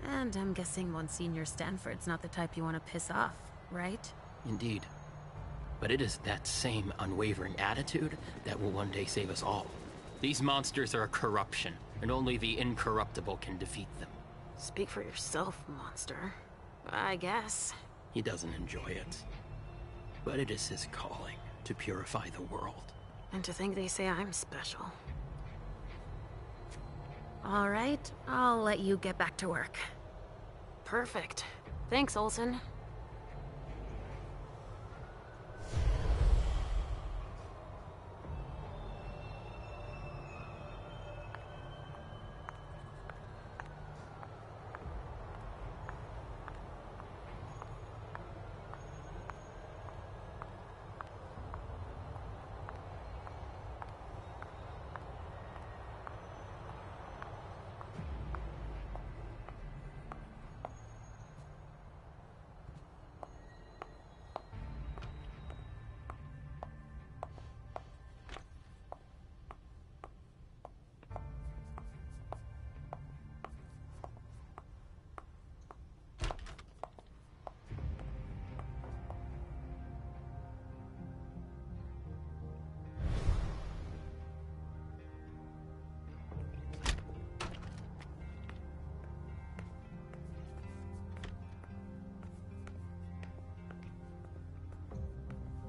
And I'm guessing Monsignor Stanford's not the type you want to piss off, right? Indeed. But it is that same unwavering attitude that will one day save us all. These monsters are a corruption, and only the incorruptible can defeat them. Speak for yourself, monster. I guess. He doesn't enjoy it. But it is his calling to purify the world. And to think they say I'm special. All right, I'll let you get back to work. Perfect. Thanks, Olsen.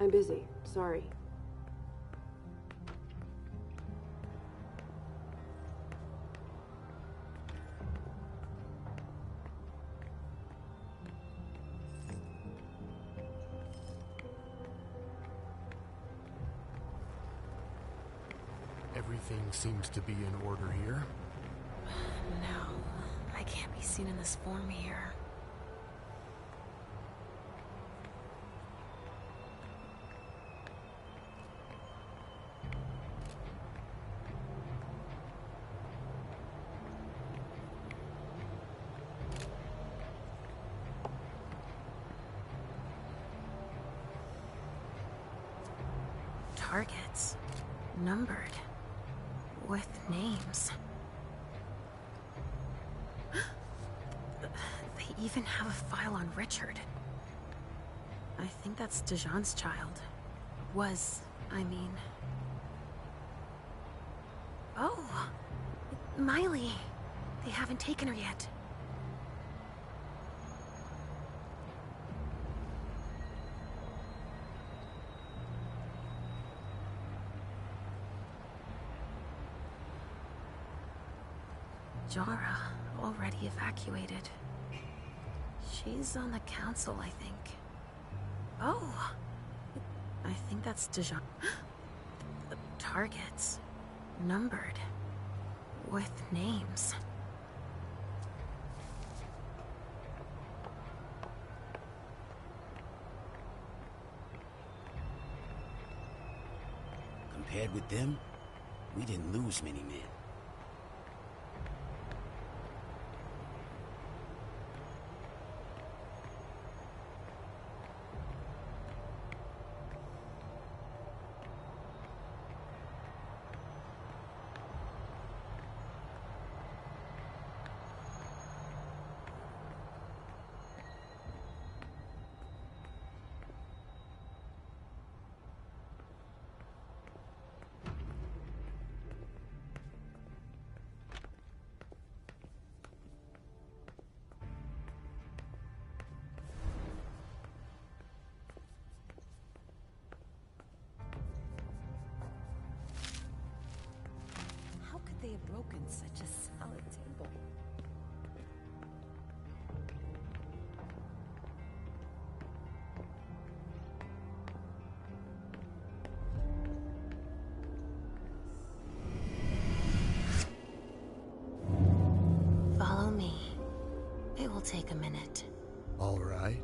I'm busy. Sorry. Everything seems to be in order here. No, I can't be seen in this form here. Targets. Numbered. With names. They even have a file on Richard. I think that's Dijon's child. Was, I mean. Oh! Miley! They haven't taken her yet. Jara, already evacuated. She's on the council, I think. Oh! I think that's Dijon. The targets. Numbered. With names. Compared with them, we didn't lose many men. They have broken such a solid table. Follow me. It will take a minute. All right.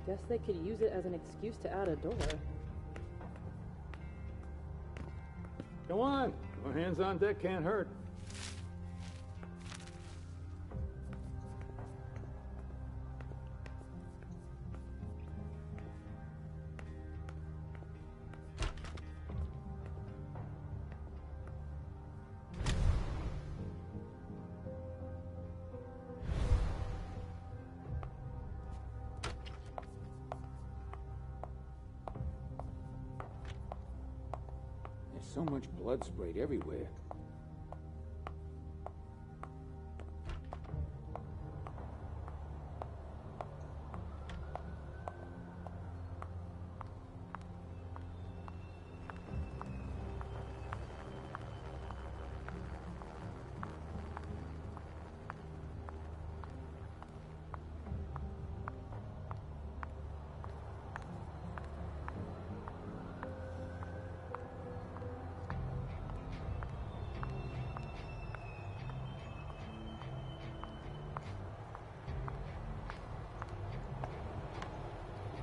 Guess they could use it as an excuse to add a door. Come on. No hands on deck can't hurt. So much blood sprayed everywhere.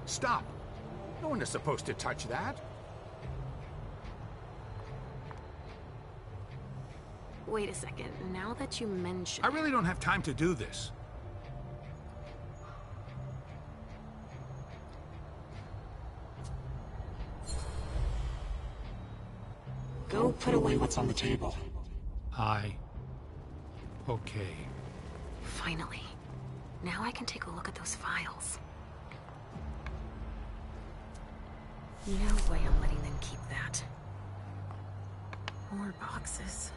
Stop! No one is supposed to touch that. Wait a second. Now that you mention I really don't have time to do this. Go put away what's on the table. Okay. Finally. Now I can take a look at those files. No way I'm letting them keep that. More boxes.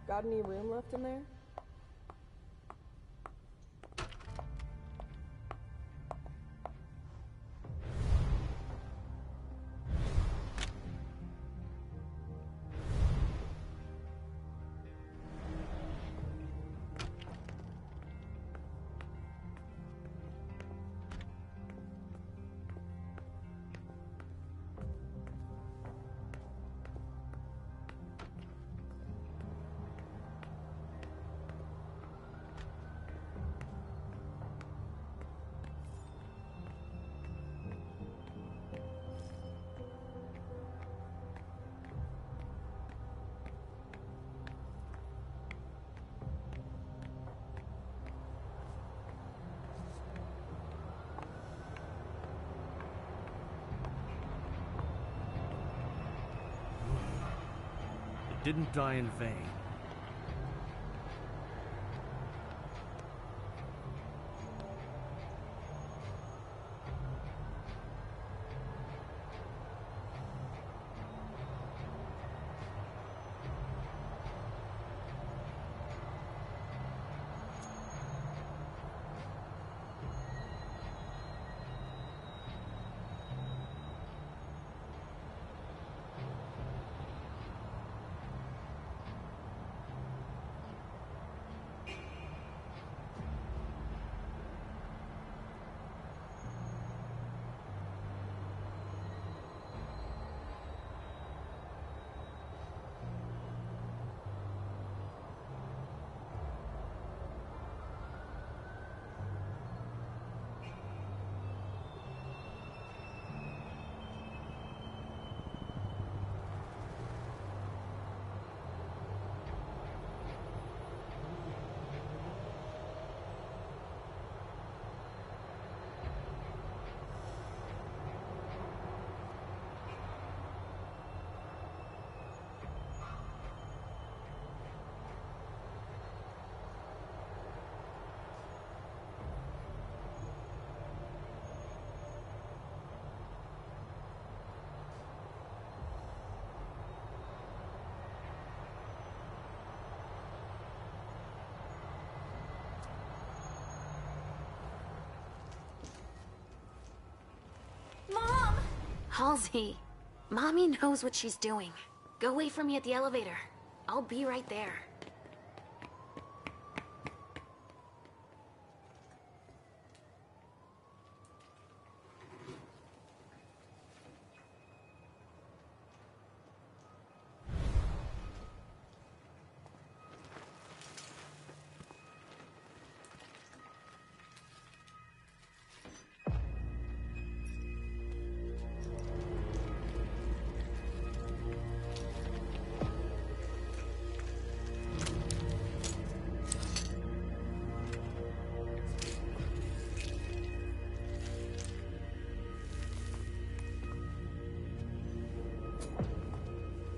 Got any room left in there? Didn't die in vain. Halsey, Mommy knows what she's doing. Go wait for me at the elevator. I'll be right there.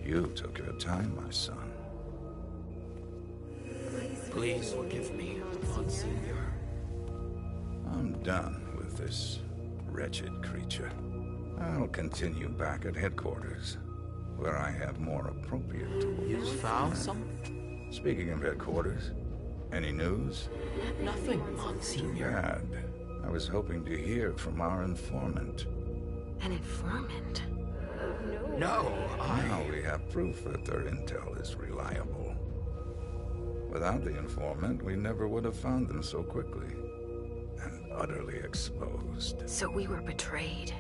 You took your time, my son. Please forgive me, Monsignor. I'm done with this wretched creature. I'll continue back at headquarters, where I have more appropriate tools. You found something? Speaking of headquarters, any news? Nothing, Monsignor. Bad. I was hoping to hear from our informant. An informant? No, Now we have proof that their intel is reliable. Without the informant, we never would have found them so quickly. And utterly exposed. So we were betrayed.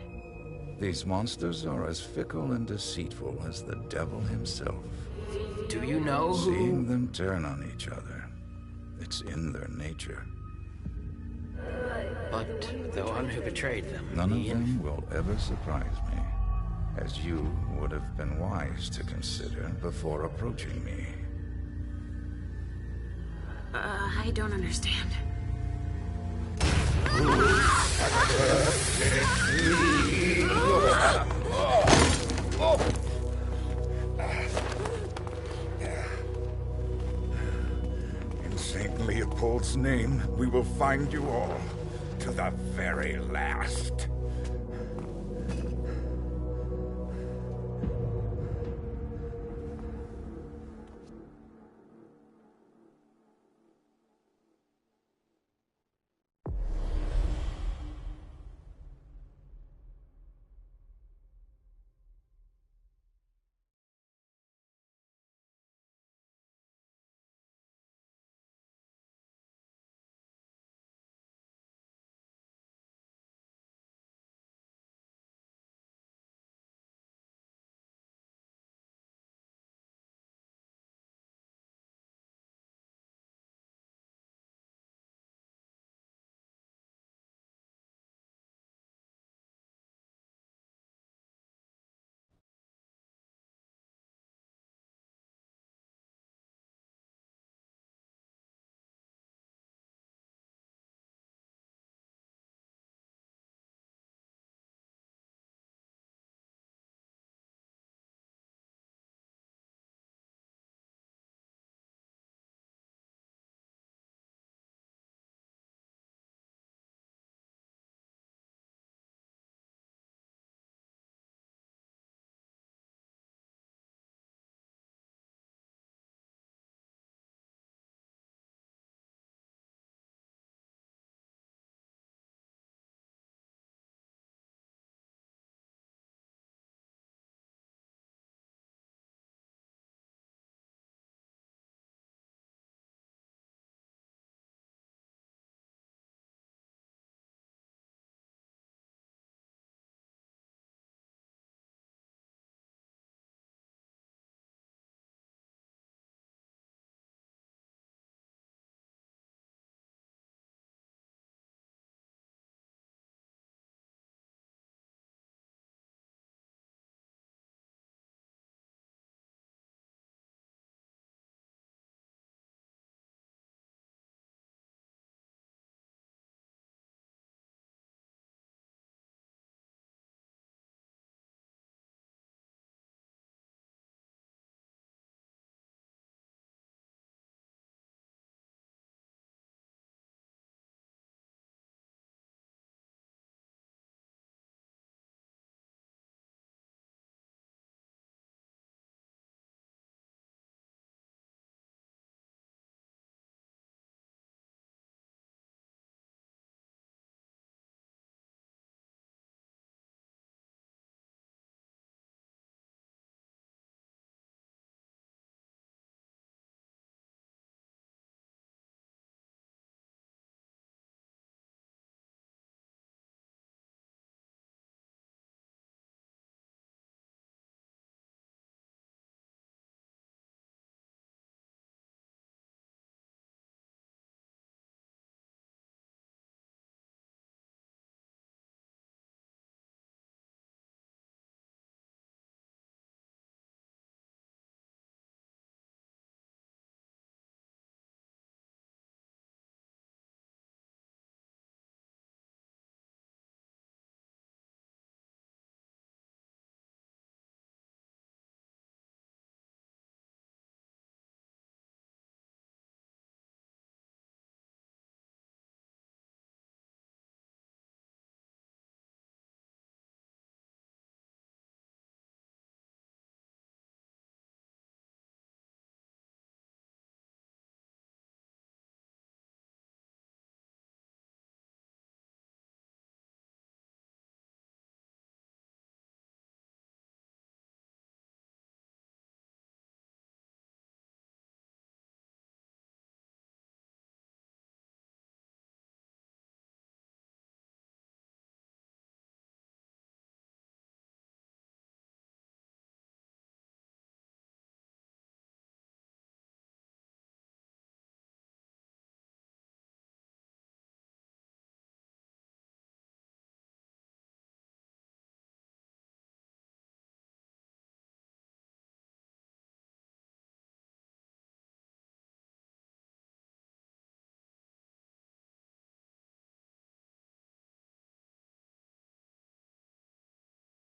These monsters are as fickle and deceitful as the devil himself. Do you know who... Seeing them turn on each other, it's in their nature. But the one who betrayed them... None of them will ever surprise me, as you would have been wise to consider before approaching me. I don't understand. In St. Leopold's name, we will find you all, to the very last.